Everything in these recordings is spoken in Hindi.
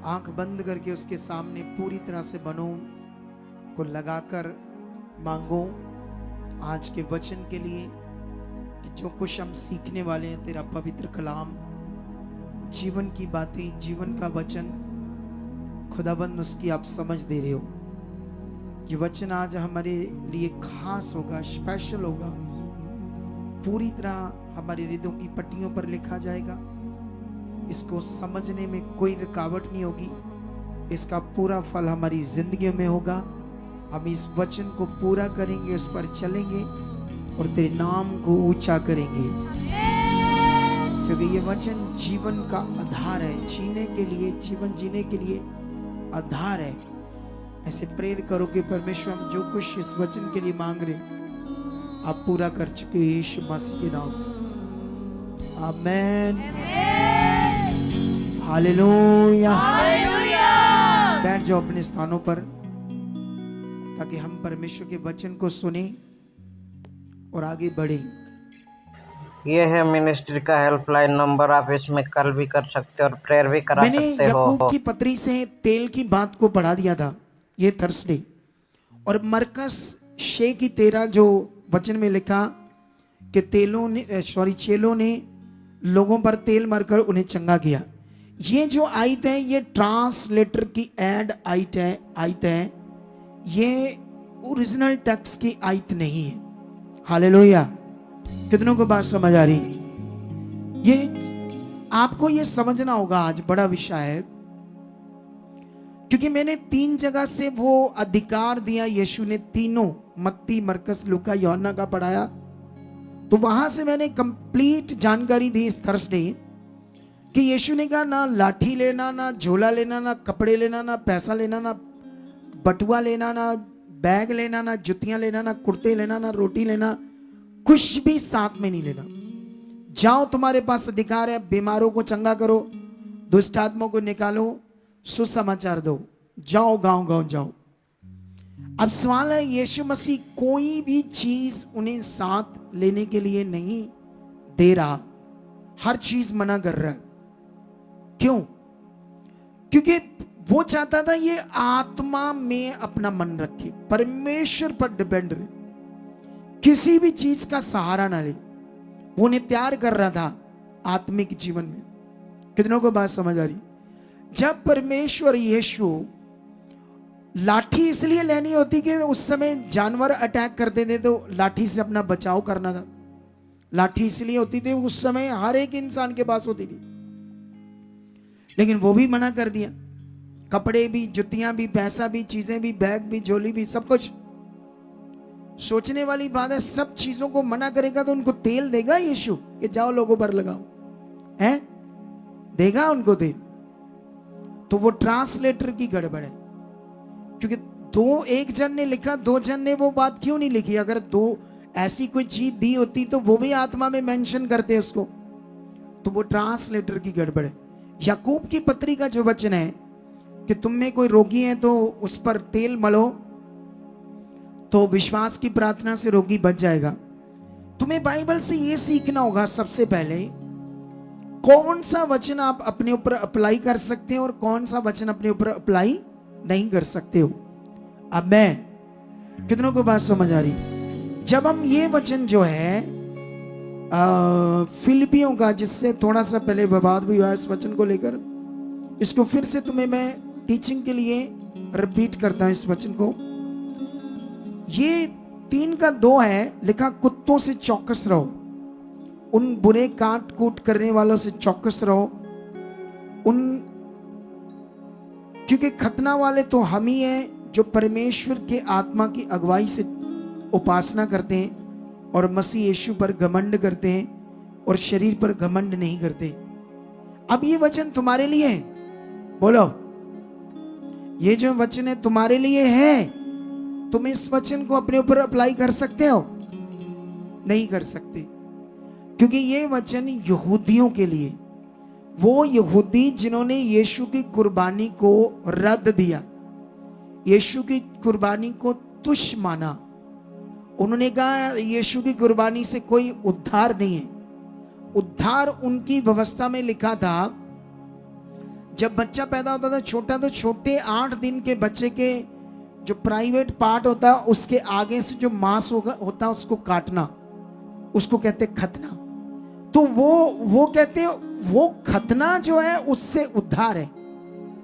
आंख बंद करके उसके सामने पूरी तरह से बनों को लगाकर मांगो आज के वचन के लिए कि जो कुछ हम सीखने वाले हैं तेरा पवित्र कलाम, जीवन की बातें, जीवन का वचन, खुदाबंद उसकी आप समझ दे रहे हो। ये वचन आज हमारे लिए खास होगा, स्पेशल होगा, पूरी तरह हमारे हृदयों की पट्टियों पर लिखा जाएगा। इसको समझने में कोई रुकावट नहीं होगी, इसका पूरा फल हमारी जिंदगी में होगा। हम इस वचन को पूरा करेंगे, उस पर चलेंगे और तेरे नाम को ऊंचा करेंगे, क्योंकि ये वचन जीवन का आधार है, जीने के लिए, जीवन जीने के लिए आधार है। ऐसे प्रेयर करो कि परमेश्वर हम जो कुछ इस वचन के लिए मांग रहे आप पूरा कर चुके हो यीशु मसीह के नाम से। आमेन, हालेलुया। बैठ जाओ अपने स्थानों पर ताकि हम परमेश्वर के वचन को सुने और आगे बढ़े। ये है मिनिस्ट्री का हेल्पलाइन नंबर, आप इसमें कॉल भी कर सकते हो और प्रेयर भी करा सकते हो। मैंने याकूब की पत्री से तेल की बात को पढ़ा दिया था ये थर्सडे, और मरकस 6:13 जो वचन में लिखा कि चेलों ने लोगों पर तेल मरकर उन्हें चंगा किया। ये जो आयत है ये ट्रांसलेटर की एड आयत है, ये ओरिजिनल टेक्स्ट की आयत नहीं है। हालेलुया। कितनों को बात समझ आ रही? ये आपको ये समझना होगा, आज बड़ा विषय है, क्योंकि मैंने 3 जगह से वो अधिकार दिया यीशु ने, तीनों मत्ती, मरकस, लूका, यूहन्ना का पढ़ाया। तो वहां से मैंने कंप्लीट जानकारी दी इस थर्सडे कि यीशु ने कहा ना लाठी लेना, ना झोला लेना, ना कपड़े लेना, ना पैसा लेना, ना बटुआ लेना, ना बैग लेना, ना जुतियां लेना, ना कुर्ते लेना, ना रोटी लेना, कुछ भी साथ में नहीं लेना। जाओ, तुम्हारे पास अधिकार है, बीमारों को चंगा करो, दुष्ट आत्माओं को निकालो, सुसमाचार दो, जाओ गांव गांव जाओ। अब सवाल है, यीशु मसीह कोई भी चीज उन्हें साथ लेने के लिए नहीं दे रहा, हर चीज मना कर रहा है। क्यों? क्योंकि वो चाहता था ये आत्मा में अपना मन रखे, परमेश्वर पर डिपेंड रहे, किसी भी चीज का सहारा ना ले। वो उन्हें तैयार कर रहा था आत्मिक जीवन में। कितनों को बात समझ आ रही? जब परमेश्वर यीशु, लाठी इसलिए लेनी होती कि उस समय जानवर अटैक करते थे तो लाठी से अपना बचाव करना था। लाठी इसलिए होती थी, उस समय हर एक इंसान के पास होती थी, लेकिन वो भी मना कर दिया। कपड़े भी, जुतियां भी, पैसा भी, चीजें भी, बैग भी, झोली भी, सब कुछ। सोचने वाली बात है, सब चीजों को मना करेगा तो उनको तेल देगा यीशु कि जाओ लोगों पर लगाओ? है? देगा उनको तेल? तो वो ट्रांसलेटर की गड़बड़ है, क्योंकि एक जन ने लिखा, 2 जन ने वो बात क्यों नहीं लिखी? अगर 2 ऐसी कोई चीज दी होती तो वो भी आत्मा में मेंशन करते उसको। तो वो ट्रांसलेटर की गड़बड़ है। याकूब की पत्री का जो वचन है कि तुम में कोई रोगी है तो उस पर तेल मलो, तो विश्वास की प्रार्थना से रोगी बच जाएगा। तुम्हें बाइबल से ये सीखना होगा सबसे पहले, कौन सा वचन आप अपने ऊपर अप्लाई कर सकते हो और कौन सा वचन अपने ऊपर अप्लाई नहीं कर सकते हो। आमेन। कितनों को बात समझ आ रही? जब हम ये वचन जो है फिलिपियों का, जिससे थोड़ा सा पहले विवाद भी हुआ इस वचन को लेकर, इसको फिर से तुम्हें मैं टीचिंग के लिए रिपीट करता हूं इस वचन को। ये 3:2 है, लिखा कुत्तों से चौकस रहो, उन बुरे काट कूट करने वालों से चौकस रहो, क्योंकि खतना वाले तो हम ही हैं जो परमेश्वर के आत्मा की अगुवाई से उपासना करते हैं और मसीह यीशु पर घमंड करते हैं और शरीर पर घमंड नहीं करते। अब ये वचन तुम्हारे लिए है, बोलो, ये जो वचन है तुम्हारे लिए है। तुम इस वचन को अपने ऊपर अप्लाई कर सकते हो? नहीं कर सकते, क्योंकि ये वचन यहूदियों के लिए, वो यहूदी जिन्होंने यीशु की कुर्बानी को रद्द दिया, यीशु की कुर्बानी को तुच्छ माना। उन्होंने कहा यीशु की कुर्बानी से कोई उद्धार नहीं है। उद्धार उनकी व्यवस्था में लिखा था, जब बच्चा पैदा होता था छोटा, तो छोटे 8 दिन के बच्चे के जो प्राइवेट पार्ट होता है उसके आगे से जो मांस होता है उसको काटना, उसको कहते खतना। तो वो कहते हैं वो खतना जो है उससे उद्धार है।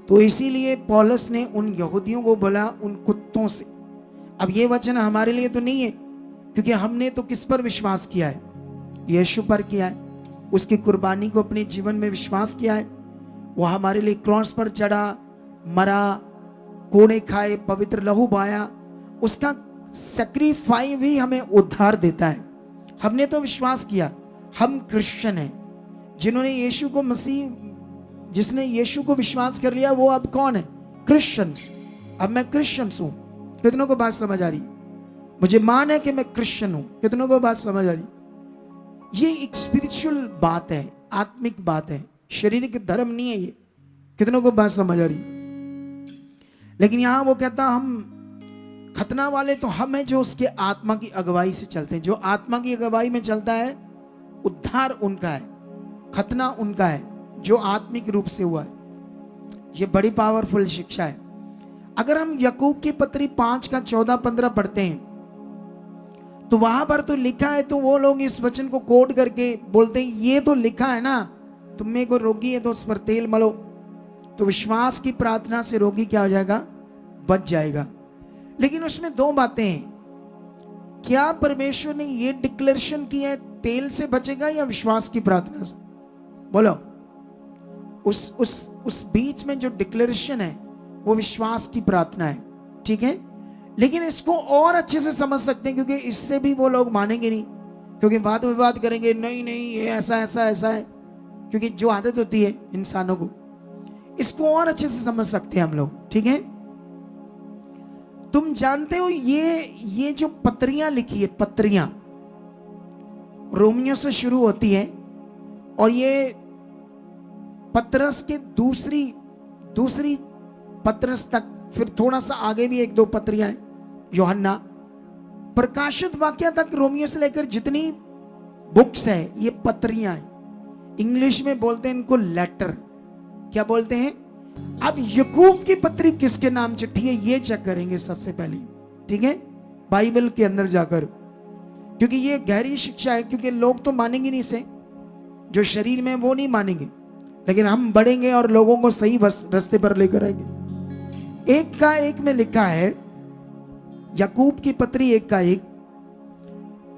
तो इसीलिए पौलुस ने उन यहूदियों को बोला उन कुत्तों से। अब ये वचन हमारे लिए तो नहीं है, क्योंकि हमने तो किस पर विश्वास किया है? यीशु पर किया है, उसकी कुर्बानी को अपने जीवन में विश्वास किया है। वो हमारे लिए क्रॉस पर चढ़ा, मरा, कोड़े खाए, पवित्र लहू बहाया, उसका सैक्रिफाइस भी हमें उद्धार देता है। हमने तो विश्वास किया, हम क्रिश्चियन हैं। जिन्होंने यीशु को मसीह, जिसने यीशु को विश्वास कर लिया वो अब कौन है? क्रिश्चियंस। अब मैं क्रिश्चियंस हूं। कितनों को बात समझ आ रही? मुझे मान है कि मैं क्रिश्चियन हूं। कितनों को बात समझ आ रही? ये एक स्पिरिचुअल बात है, आत्मिक बात है, शारीरिक धर्म नहीं है ये। कितनों को बात समझ आ रही? लेकिन यहां वो कहता हम खतना वाले तो हम हैं जो उसके आत्मा की अगुवाई से चलते हैं। जो आत्मा की अगुवाई में चलता है उद्धार उनका है, खतना उनका है जो आत्मिक रूप से हुआ है। ये बड़ी पावरफुल शिक्षा है। अगर हम याकूब की पत्री 5 का 14-15 पढ़ते हैं तो वहां पर तो लिखा है, तो वो लोग इस वचन को कोट करके बोलते हैं ये तो लिखा है ना, तुम में को रोगी है तो उस पर तेल मलो, तो विश्वास की प्रार्थना से रोगी क्या हो जाएगा? बच जाएगा। लेकिन उसमें 2 बातें हैं। क्या परमेश्वर ने ये डिक्लेरेशन की है तेल से बचेगा या विश्वास की प्रार्थना से? बोलो। उस बीच में जो डिक्लेरेशन है वो विश्वास की प्रार्थना है, ठीक है। लेकिन इसको और अच्छे से समझ सकते हैं, क्योंकि इससे भी वो लोग मानेंगे नहीं, क्योंकि वाद विवाद करेंगे, नहीं नहीं ये ऐसा ऐसा ऐसा है, क्योंकि जो आदत होती है इंसानों को। इसको और अच्छे से समझ सकते हैं हम लोग, ठीक है। तुम जानते हो ये जो पत्रियां लिखी है, पत्रियां रोमियो से शुरू होती है और ये पतरस के दूसरी पतरस तक, फिर थोड़ा सा आगे भी 1-2 पत्रियां हैं, यूहन्ना, प्रकाशित वाक्य तक, रोमियो से लेकर जितनी बुक्स है ये पत्रियां हैं। इंग्लिश में बोलते हैं इनको लेटर। क्या बोलते हैं? अब याकूब की पत्री किसके नाम चिट्ठी है ये चेक करेंगे सबसे पहले, ठीक है, बाइबल के अंदर जाकर, क्योंकि ये गहरी शिक्षा है। क्योंकि लोग तो मानेंगे नहीं इसे, जो शरीर में वो नहीं मानेंगे, लेकिन हम बढ़ेंगे और लोगों को सही रास्ते पर लेकर आएंगे। 1:1 में लिखा है, याकूब की पत्री 1:1,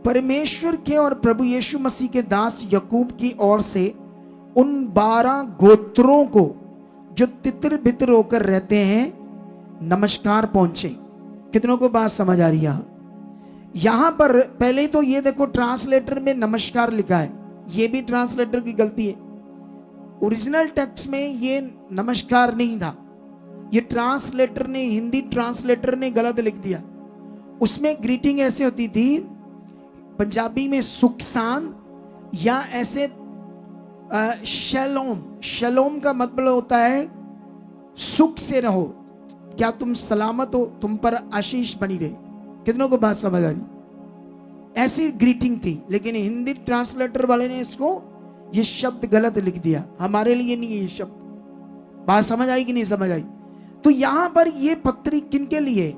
परमेश्वर के और प्रभु यीशु मसीह के दास याकूब की ओर से उन 12 गोत्रों को जो तितर बितर होकर रहते हैं नमस्कार पहुंचे। कितनों को बात समझ आ रही है? यहां पर पहले तो ये देखो, ट्रांसलेटर में नमस्कार लिखा है, ये भी ट्रांसलेटर की गलती है। ओरिजिनल टेक्स्ट में ये नमस्कार नहीं था, ये ट्रांसलेटर ने, हिंदी ट्रांसलेटर ने गलत लिख दिया। उसमें ग्रीटिंग ऐसे होती थी, पंजाबी में सुखसान, या ऐसे शलोम। शलोम का मतलब होता है सुख से रहो, क्या तुम सलामत हो, तुम पर आशीष बनी रहे। कितनों को बात समझ आ रही? ऐसी ग्रीटिंग थी, लेकिन हिंदी ट्रांसलेटर वाले ने इसको ये शब्द गलत लिख दिया। हमारे लिए नहीं है ये शब्द। बात समझ आई कि नहीं समझ आई? तो यहां पर ये पत्री किनके लिए?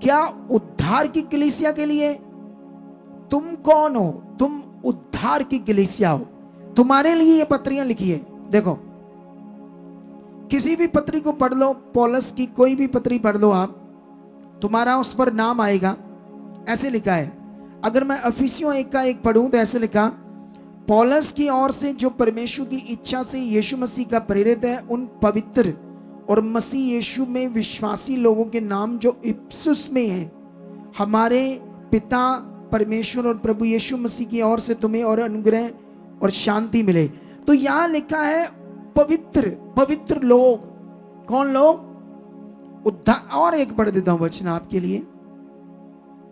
क्या उद्धार की कलीसिया के लिए? तुम कौन हो? तुम उद्धार की कलीसिया हो, तुम्हारे लिए ये पत्रियां लिखी है। देखो, किसी भी पत्री को पढ़ लो, पौलुस की कोई भी पत्री पढ़ लो आप, तुम्हारा उस पर नाम आएगा। ऐसे लिखा है, अगर मैं इफिसियों 1:1 पढ़ूं तो ऐसे लिखा, पौलुस की ओर से जो परमेश्वर की इच्छा से यीशु मसीह का प्रेरित है, उन पवित्र और मसीह यीशु में विश्वासी लोगों के नाम जो इफिसुस में है, हमारे पिता परमेश्वर और प्रभु यीशु मसीह की ओर से तुम्हें और अनुग्रह और शांति मिले। तो यहां लिखा है पवित्र लोग। कौन लोग? उद्धार। और एक पढ़ देता हूं वचन आपके लिए,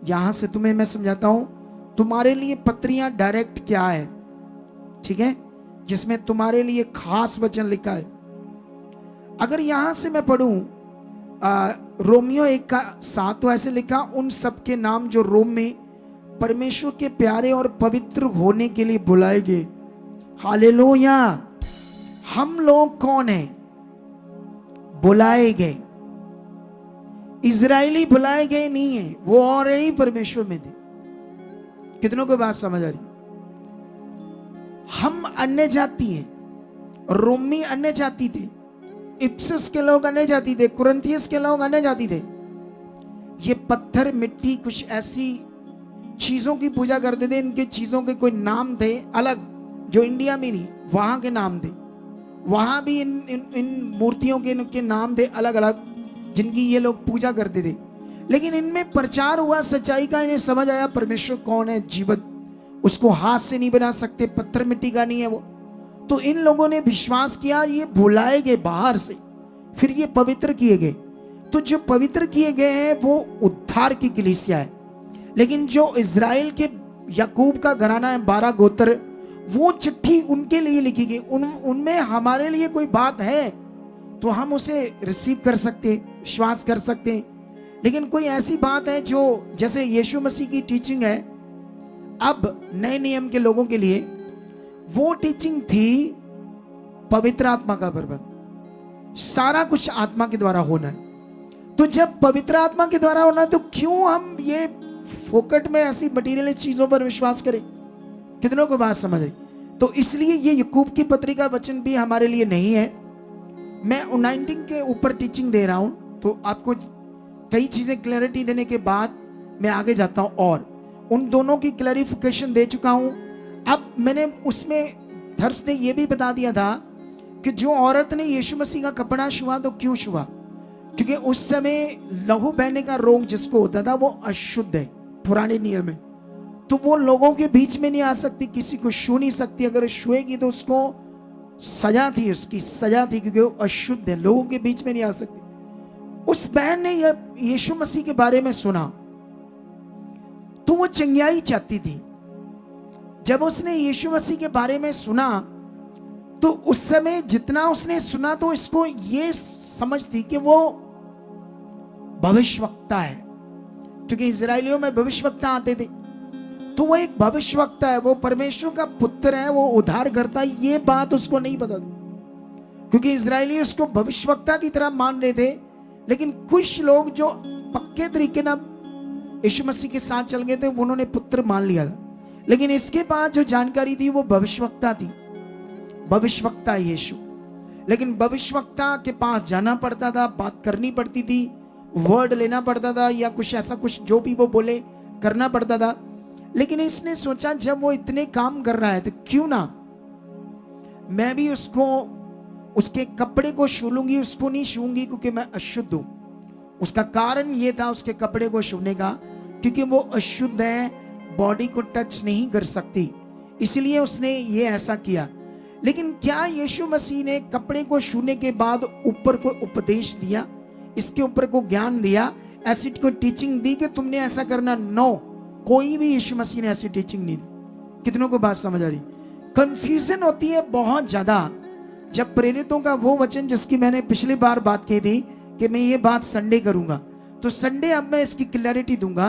यहां से तुम्हें मैं समझाता हूं तुम्हारे लिए पत्रियां डायरेक्ट क्या है, ठीक है, जिसमें तुम्हारे लिए खास वचन लिखा है। अगर यहां से मैं पढ़ूं रोमियो 1:7, तो ऐसे लिखा, उन सबके नाम जो रोम में परमेश्वर के प्यारे और पवित्र होने के लिए बुलाए गए। हालेलुया। हम लोग कौन हैं? बुलाए गए। इजरायली बुलाए गए नहीं है, वो ऑलरेडी परमेश्वर में थे। कितनों को बात समझ आ रही? हम अन्य जाति हैं, रोमी अन्य जाति थे, इप्सुस के लोग अन्य जाति थे, कुरिन्थियस के लोग अन्य जाति थे। ये पत्थर मिट्टी कुछ ऐसी चीजों की पूजा करते थे, इनके चीजों के कोई नाम थे अलग, जो इंडिया में नहीं, वहां के नाम थे। वहां भी इन मूर्तियों के इनके नाम थे अलग अलग, जिनकी ये लोग पूजा करते थे। लेकिन इनमें प्रचार हुआ सच्चाई का, इन्हें समझ आया परमेश्वर कौन है, जीवित, उसको हाथ से नहीं बना सकते, पत्थर मिट्टी का नहीं है वो। तो इन लोगों ने विश्वास किया, ये बुलाए गए बाहर से, फिर ये पवित्र किए गए। तो जो पवित्र किए गए हैं वो उद्धार की कलीसिया है। लेकिन जो इज़राइल के याकूब का घराना है, 12 गोत्र, वो चिट्ठी उनके लिए लिखी गई। उनमें हमारे लिए कोई बात है तो हम उसे रिसीव कर सकते, विश्वास कर सकते हैं। लेकिन कोई ऐसी बात है जो, जैसे यीशु मसीह की टीचिंग है अब नए नियम के लोगों के लिए, वो टीचिंग थी पवित्र आत्मा का प्रबंध, सारा कुछ आत्मा के द्वारा होना है। तो जब पवित्र आत्मा के द्वारा होना है तो क्यों हम ये फोकट में ऐसी मटीरियल चीजों पर विश्वास करें? कितनों को बात समझ रही? तो इसलिए ये याकूब की पत्री का वचन भी हमारे लिए नहीं है। मैं 19 के ऊपर टीचिंग दे रहा हूं, तो आपको कई चीजें क्लैरिटी देने के बाद मैं आगे जाता हूं, और उन दोनों की क्लैरिफिकेशन दे चुका हूं। अब मैंने उसमें थर्सडे ये भी बता दिया था कि जो औरत ने यीशु मसीह का कपड़ा छुआ तो क्यों छुआ? क्योंकि उस समय लहू बहने का रोग जिसको होता था वो अशुद्ध है, पुराने नियम में। तो वो लोगों के बीच में नहीं आ सकती, किसी को छू नहीं सकती। अगर छुएगी तो उसको सजा थी, उसकी सजा थी, क्योंकि वो अशुद्ध है, लोगों के बीच में नहीं आ सकती। उस बहन ने यीशु मसीह के बारे में सुना तो वो चंगियाई चाहती थी। जब उसने यीशु मसीह के बारे में सुना तो उस समय जितना उसने सुना तो इसको ये समझ थी कि वो भविष्यवक्ता है, क्योंकि इजरायलियों में भविष्यवक्ता आते थे। तो वो एक भविष्यवक्ता है, वो परमेश्वर का पुत्र है, वो उद्धार करता है, ये बात उसको नहीं पता थी, क्योंकि इजरायली उसको भविष्यवक्ता की तरह मान रहे थे। लेकिन कुछ लोग जो पक्के तरीके ना यीशु मसीह के साथ चल गए थे, उन्होंने पुत्र मान लिया था। लेकिन इसके बाद जो जानकारी थी वो भविष्यवक्ता थी, भविष्यवक्ता यीशु। लेकिन भविष्यवक्ता के पास जाना पड़ता था, बात करनी पड़ती थी, वर्ड लेना पड़ता था, या कुछ ऐसा कुछ जो भी वो बोले करना पड़ता था। लेकिन इसने सोचा जब वो इतने काम कर रहा है तो क्यों ना मैं भी उसको, उसके कपड़े को छू लूंगी। उसको नहीं छूंगी क्योंकि मैं अशुद्ध हूं। उसका कारण ये था उसके कपड़े को छूने का, क्योंकि वो अशुद्ध है, बॉडी को टच नहीं कर सकती, इसलिए उसने ये ऐसा किया। लेकिन क्या यीशु मसीह ने कपड़े को छूने के बाद ऊपर को उपदेश दिया, इसके ऊपर को ज्ञान दिया, ऐसी कोई टीचिंग दी कि तुमने ऐसा करना? नो, कोई भी यीशु मसीह ने ऐसी टीचिंग नहीं दी। कितनों को बात समझ आ रही? कंफ्यूजन होती है बहुत ज्यादा जब प्रेरितों का वो वचन जिसकी मैंने पिछली बार बात की थी कि मैं ये बात संडे करूंगा, तो संडे अब मैं इसकी क्लैरिटी दूंगा।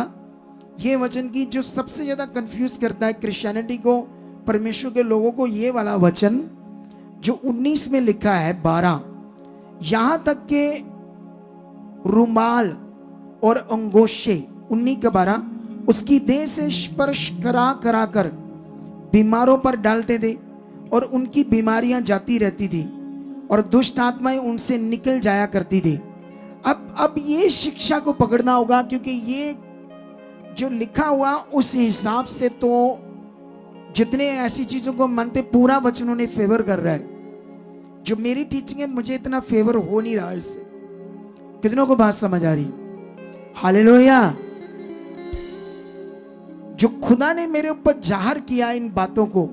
ये वचन की जो सबसे ज्यादा कंफ्यूज करता है क्रिश्चियनिटी को, परमेश्वर के लोगों को, ये वाला वचन जो 19 में लिखा है 12, यहां तक के रुमाल और अंगोशे 19 का 12 उसकी देह से स्पर्श करा करा कर बीमारों पर डालते थे और उनकी बीमारियां जाती रहती थी और दुष्ट आत्माएं उनसे निकल जाया करती थी। अब ये शिक्षा को पकड़ना होगा, क्योंकि ये जो लिखा हुआ उस हिसाब से तो जितने ऐसी चीजों को मानते पूरा वचन उन्हें फेवर कर रहा है। जो मेरी टीचिंग है मुझे इतना फेवर हो नहीं रहा इससे। कितनों को बात समझ आ रही? हालेलुया। जो खुदा ने मेरे ऊपर जाहिर किया इन बातों को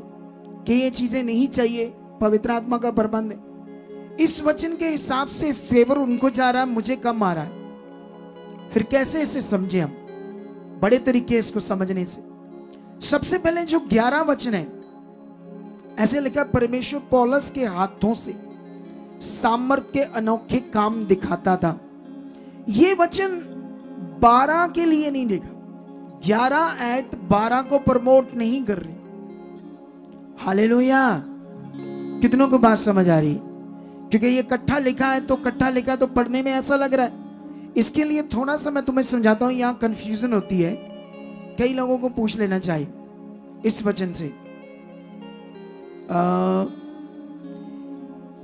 कि ये चीजें नहीं चाहिए, पवित्र आत्मा का प्रबंध है, इस वचन के हिसाब से फेवर उनको जा रहा है, मुझे कम आ रहा है। फिर कैसे इसे समझे हम? बड़े तरीके इसको समझने से, सबसे पहले जो 11 वचन है, ऐसे लिखा परमेश्वर पौलुस के हाथों से सामर्थ के अनोखे काम दिखाता था। ये वचन 12 के लिए नहीं लिखा, 11 आयत 12 को प्रमोट नहीं कर रही। हालेलुया। कितनों को बात समझ आ रही? क्योंकि ये इकट्ठा लिखा है तो इकट्ठा लिखा है तो पढ़ने में ऐसा लग रहा है। इसके लिए थोड़ा सा मैं तुम्हें समझाता हूं, यहां कंफ्यूजन होती है, कई लोगों को पूछ लेना चाहिए इस वचन से।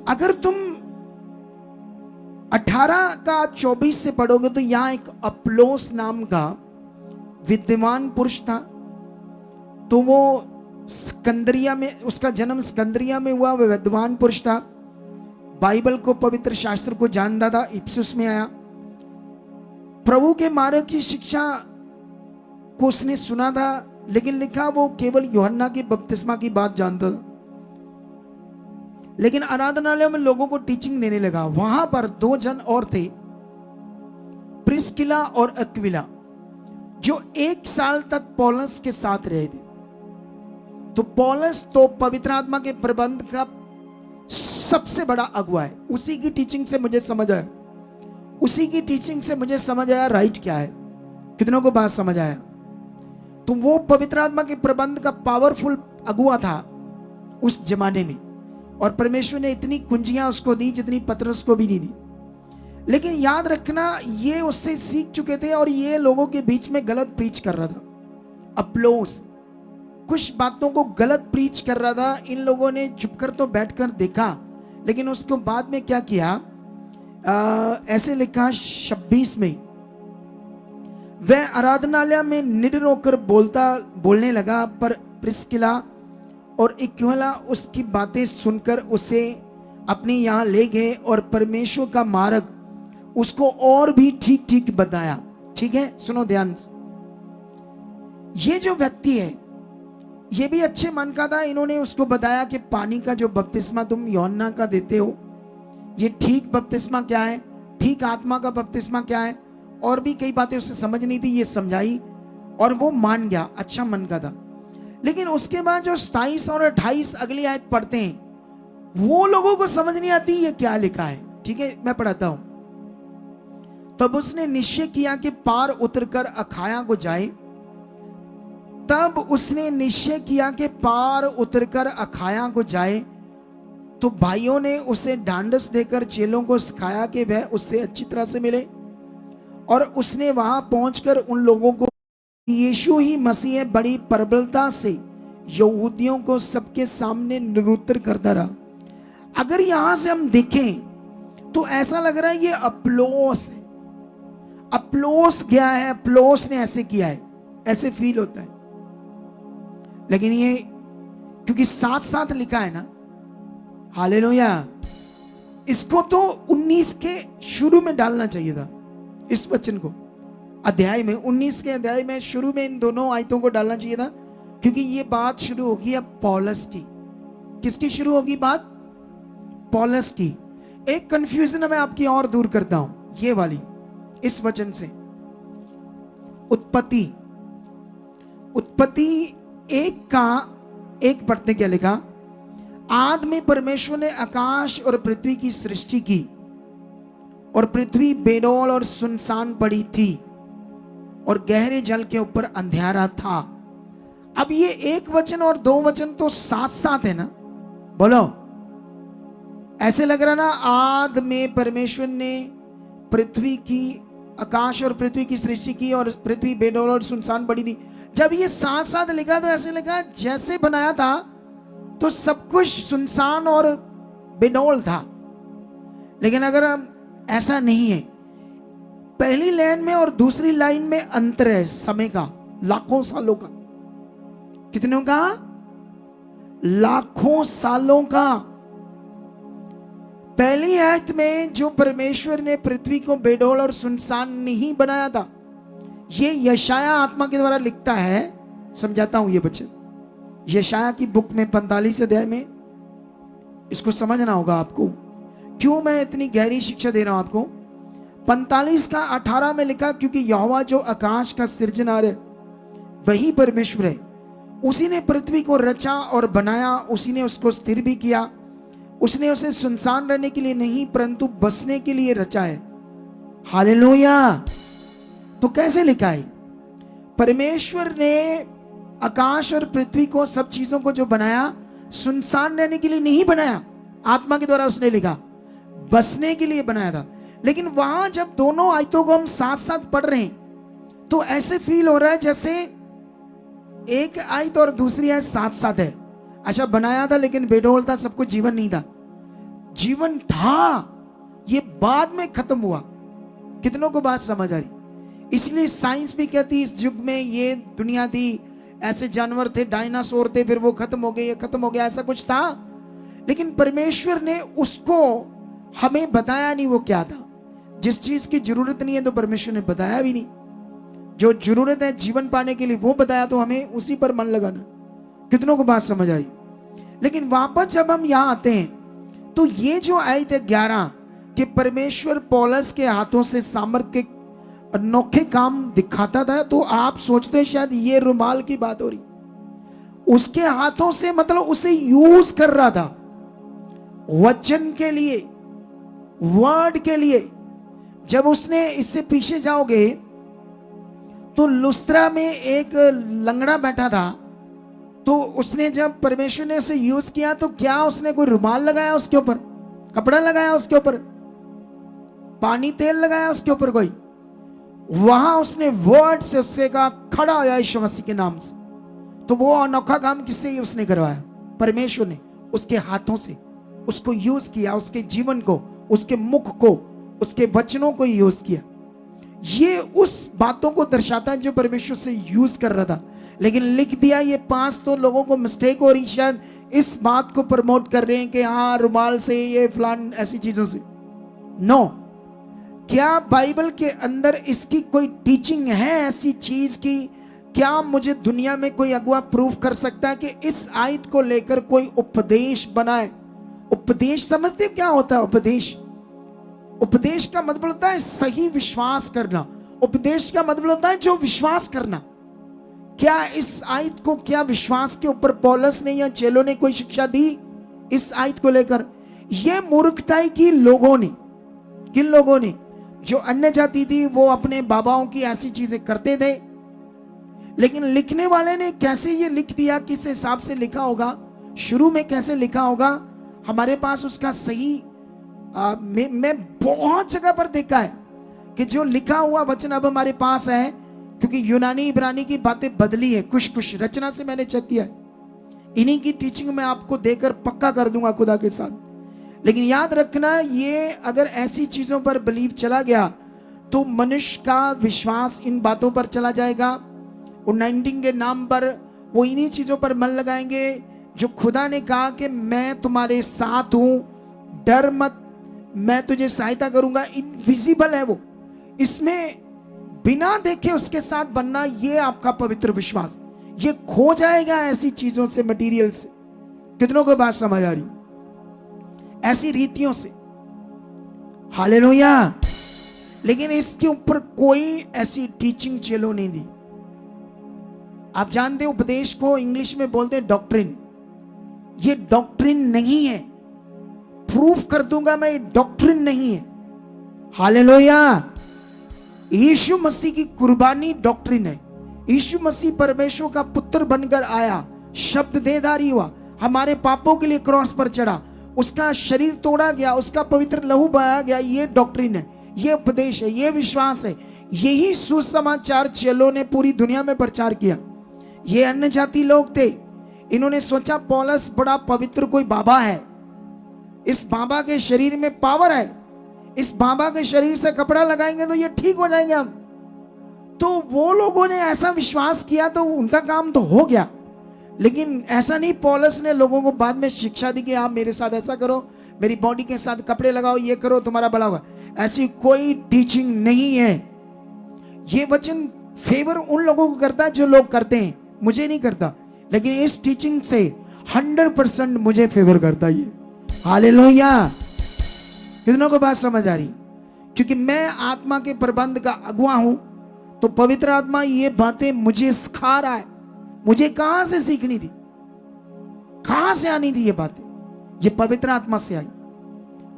अगर तुम 18 का 24 से पढ़ोगे तो यहां एक अप्लोस नाम का विद्वान पुरुष था। तो वो स्कंदरिया में, उसका जन्म स्कंदरिया में हुआ, वह विद्वान पुरुष था, बाइबल को, पवित्र शास्त्र को जानता था, इफिसुस में आया, प्रभु के मार्ग की शिक्षा को उसने सुना था, लेकिन लिखा वो केवल यूहन्ना की बपतिस्मा की बात जानता था। लेकिन आराधनालय में लोगों को टीचिंग देने लगा। वहां पर 2 जन और थे, प्रिस्किला और अक्विला, जो 1 साल तक पौलुस के साथ रहे थे। तो पौलुस तो पवित्र आत्मा के प्रबंध का सबसे बड़ा अगुवा है। उसी की टीचिंग से मुझे समझ आया, उसी की टीचिंग से मुझे समझ आया राइट क्या है। कितनों को बात समझ आया? तो वो पवित्र आत्मा के प्रबंध का पावरफुल अगुवा था उस जमाने में, और परमेश्वर ने इतनी कुंजियां उसको दी जितनी पतरस को भी नहीं दी। लेकिन याद रखना, ये उससे सीख चुके थे और ये लोगों के बीच में गलत प्रीच कर रहा था। अप्लोस कुछ बातों को गलत प्रीच कर रहा था। इन लोगों ने चुपकर तो बैठकर देखा, लेकिन उसको बाद में क्या किया, ऐसे लिखा 26 में, वह आराधनालय में निडर होकर बोलने लगा, पर प्रिस्किला और अक्विला उसकी बातें सुनकर उसे अपने यहां ले गए और परमेश्वर का मार्ग उसको और भी ठीक ठीक बताया। ठीक है, सुनो ध्यान से। ये जो व्यक्ति है ये भी अच्छे मन का था। इन्होंने उसको बताया कि पानी का जो बपतिस्मा तुम यूहन्ना का देते हो, ये ठीक बपतिस्मा क्या है, ठीक आत्मा का बपतिस्मा क्या है, और भी कई बातें उससे समझ नहीं थी, ये समझाई और वो मान गया, अच्छा मन का था। लेकिन उसके बाद जो 27 और 28 अगली आयत पढ़ते हैं, वो लोगों को समझ नहीं आती ये क्या लिखा है। ठीक है, मैं पढ़ाता हूं। तब उसने निश्चय किया कि पार उतरकर अखाया को जाए। तब उसने निश्चय किया कि पार उतरकर अखाया को जाए। तो भाइयों ने उसे ढांढस देकर चेलों को सिखाया कि वह उससे अच्छी तरह से मिले, और उसने वहां पहुंचकर उन लोगों को यीशु ही मसीह बड़ी प्रबलता से यहूदियों को सबके सामने निरुत्तर करता रहा। अगर यहां से हम देखें तो ऐसा लग रहा है ये अप्लोस है, अप्लोस गया है, अप्लोस ने ऐसे किया है, ऐसे फील होता है। लेकिन ये क्योंकि साथ साथ लिखा है ना, हालेलुया, इसको तो 19 के शुरू में डालना चाहिए था, इस वचन को अध्याय में, 19 के अध्याय में शुरू में इन दोनों आयतों को डालना चाहिए था, क्योंकि ये बात शुरू होगी अब पौलुस की। किसकी शुरू होगी बात? पौलुस की। एक कंफ्यूजन मैं आपकी और दूर करता हूं, ये वाली, इस वचन से। उत्पत्ति 1 पढ़ते क्या लिखा? आदि में परमेश्वर ने आकाश और पृथ्वी की सृष्टि की, और पृथ्वी बेडौल और सुनसान पड़ी थी, और गहरे जल के ऊपर अंधेरा था। अब ये 1 वचन और 2 वचन तो साथ साथ है ना, बोलो, ऐसे लग रहा ना, आदि में परमेश्वर ने पृथ्वी की, आकाश और पृथ्वी की सृष्टि की, और पृथ्वी बेडौल और सुनसान पड़ी थी। जब ये साथ साथ लिखा तो ऐसे लगा जैसे बनाया था तो सब कुछ सुनसान और बेडौल था। लेकिन अगर हम, ऐसा नहीं है, पहली लाइन में और दूसरी लाइन में अंतर है समय का, लाखों सालों का। कितनों का? लाखों सालों का। पहली आयत में जो परमेश्वर ने पृथ्वी को बेडौल और सुनसान नहीं बनाया था, ये यशाया आत्मा के द्वारा लिखता है। समझाता हूं ये बच्चे, यशाया की बुक में 45 अध्याय में, इसको समझना होगा आपको, क्यों मैं इतनी गहरी शिक्षा दे रहा हूं आपको। 45 का 18 में लिखा, क्योंकि यहोवा जो आकाश का सृजनहार है वही परमेश्वर है, उसी ने पृथ्वी को रचा और बनाया, उसी ने उसको स्थिर भी किया। उसने उसे सुनसान रहने के लिए नहीं परंतु बसने के लिए रचा है। हालेलुया। तो कैसे लिखा है? परमेश्वर ने आकाश और पृथ्वी को, सब चीजों को जो बनाया, सुनसान रहने के लिए नहीं बनाया, आत्मा के द्वारा उसने लिखा। बसने के लिए बनाया था। लेकिन वहां जब दोनों आयतों को हम साथ साथ पढ़ रहे हैं तो ऐसे फील हो रहा है जैसे एक आयत और दूसरी आयत साथ साथ है। अच्छा बनाया था लेकिन बेडोल था, सबको जीवन नहीं था। जीवन था, ये बाद में खत्म हुआ। कितनों को बात समझ आ रही? इसलिए साइंस भी कहती इस युग में ये दुनिया थी, ऐसे जानवर थे, डायनासोर थे, फिर वो खत्म हो गए, ये खत्म हो गया, ऐसा कुछ था। लेकिन परमेश्वर ने उसको हमें बताया नहीं वो क्या था। जिस चीज की जरूरत नहीं है तो परमेश्वर ने बताया भी नहीं। जो जरूरत है जीवन पाने के लिए वो बताया, तो हमें उसी पर मन लगाना। कितनों को बात समझ आई? लेकिन वापस जब हम यहां आते हैं तो ये जो आयत है 11 कि परमेश्वर पौलुस के हाथों से सामर्थ्य के अनोखे काम दिखाता था, तो आप सोचते हैं शायद ये रुमाल की बात हो रही। उसके हाथों से मतलब उसे यूज कर रहा था वचन के लिए, वर्ड के लिए। जब उसने, इससे पीछे जाओगे तो लुस्त्रा में एक लंगड़ा बैठा था, तो उसने जब परमेश्वर ने उसे यूज किया तो क्या उसने कोई रुमाल लगाया उसके ऊपर, कपड़ा लगाया उसके ऊपर, पानी तेल लगाया उसके ऊपर? कोई वहां उसने वर्ड से उससे कहा खड़ा हो जाए यीशु मसीह के नाम से। तो वो अनोखा काम किससे ही उसने करवाया? परमेश्वर ने उसके हाथों से उसको यूज किया, उसके जीवन को, उसके मुख को, उसके वचनों को यूज किया। ये उस बातों को दर्शाता है जो परमेश्वर से यूज कर रहा था। लेकिन लिख दिया ये 5, तो लोगों को मिस्टेक हो रही, शायद इस बात को प्रमोट कर रहे हैं कि हाँ रुमाल से, ये फलान ऐसी चीजों से। नो, क्या बाइबल के अंदर इसकी कोई टीचिंग है ऐसी चीज की? क्या मुझे दुनिया में कोई अगुआ प्रूफ कर सकता है कि इस आयत को लेकर कोई उपदेश बनाए? उपदेश समझते क्या होता है? उपदेश, उपदेश का मतलब होता है सही विश्वास करना। उपदेश का मतलब होता है जो विश्वास करना। क्या इस आयत को, क्या विश्वास के ऊपर पौलुस ने या चेलों ने कोई शिक्षा दी इस आयत को लेकर? यह मूर्खताई की लोगों ने, किन लोगों ने? जो अन्य जाति थी, वो अपने बाबाओं की ऐसी चीजें करते थे। लेकिन लिखने वाले ने कैसे ये लिख दिया, किस हिसाब से लिखा होगा, शुरू में कैसे लिखा होगा, हमारे पास उसका सही मैं बहुत जगह पर देखा है कि जो लिखा हुआ वचन अब हमारे पास है, क्योंकि यूनानी इब्रानी की बातें बदली है कुछ कुछ, रचना से मैंने चेक किया है। इन्हीं की टीचिंग मैं आपको देकर पक्का कर दूंगा खुदा के साथ। लेकिन याद रखना, ये अगर ऐसी चीजों पर बिलीव चला गया तो मनुष्य का विश्वास इन बातों पर चला जाएगा। उन्नाइटिंग के नाम पर वो इन्हीं चीजों पर मन लगाएंगे जो खुदा ने कहा कि मैं तुम्हारे साथ हूं, डर मत, मैं तुझे सहायता करूंगा। इनविजिबल है वो, इसमें बिना देखे उसके साथ बनना, ये आपका पवित्र विश्वास, ये खो जाएगा ऐसी चीजों से, मटेरियल से। कितनों को बात समझ आ रही? ऐसी रीतियों से। हालेलुया। लेकिन इसके ऊपर कोई ऐसी टीचिंग चेलों ने दी। आप जानते हैं उपदेश को इंग्लिश में बोलते हैं डॉक्ट्रिन। ये डॉक्ट्रिन नहीं है, प्रूफ कर दूंगा मैं, ये डॉक्ट्रिन नहीं है। हालेलुया। यीशु मसीह की कुर्बानी डॉक्ट्रिन है। यीशु मसीह परमेश्वर का पुत्र बनकर आया, शब्द देहधारी हुआ, हमारे पापों के लिए क्रॉस पर चढ़ा, उसका शरीर तोड़ा गया, उसका पवित्र लहू बहाया गया। ये डॉक्ट्रिन है, ये उपदेश है, ये विश्वास है। यही सुसमाचार चेलों ने पूरी दुनिया में प्रचार किया। ये अन्य जाति लोग थे, इन्होंने सोचा पौलुस बड़ा पवित्र कोई बाबा है, इस बाबा के शरीर में पावर है, इस बाबा के शरीर से कपड़ा लगाएंगे तो ये ठीक हो जाएंगे हम। तो वो लोगों ने ऐसा विश्वास किया, तो उनका काम तो हो गया। लेकिन ऐसा नहीं, पौलुस ने लोगों को बाद में शिक्षा दी कि आप मेरे साथ ऐसा करो, मेरी बॉडी के साथ कपड़े लगाओ, ये करो, तुम्हारा भला होगा। ऐसी कोई टीचिंग नहीं है। ये वचन फेवर उन लोगों को करता है जो लोग करते हैं, मुझे नहीं करता। लेकिन इस टीचिंग से 100% मुझे फेवर करता है ये। हालेलुया। कितनों को बात समझ आ रही? क्योंकि मैं आत्मा के प्रबंध का अगुआ हूं, तो पवित्र आत्मा ये बातें मुझे सिखा रहा है। मुझे कहां से सीखनी थी, कहां से आनी थी ये बातें? ये पवित्र आत्मा से आई।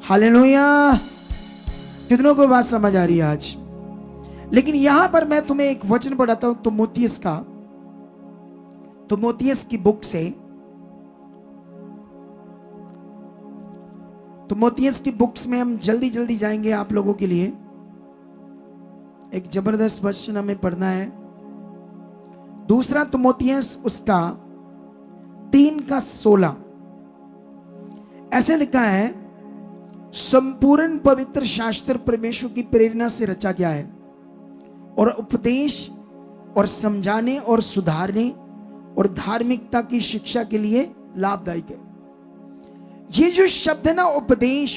हालेलुया। कितनों को बात समझ आ रही है आज? लेकिन यहां पर मैं तुम्हें एक वचन पढ़ाता हूं तिमोथियस का, तिमोथियस की बुक से, तिमोथियस की बुक्स में हम जल्दी जल्दी जाएंगे आप लोगों के लिए। एक जबरदस्त वचन हमें पढ़ना है। दूसरा तिमोथियस उसका 3:16 ऐसे लिखा है, संपूर्ण पवित्र शास्त्र परमेश्वर की प्रेरणा से रचा गया है और उपदेश और समझाने और सुधारने और धार्मिकता की शिक्षा के लिए लाभदायक है। ये जो शब्द है ना उपदेश,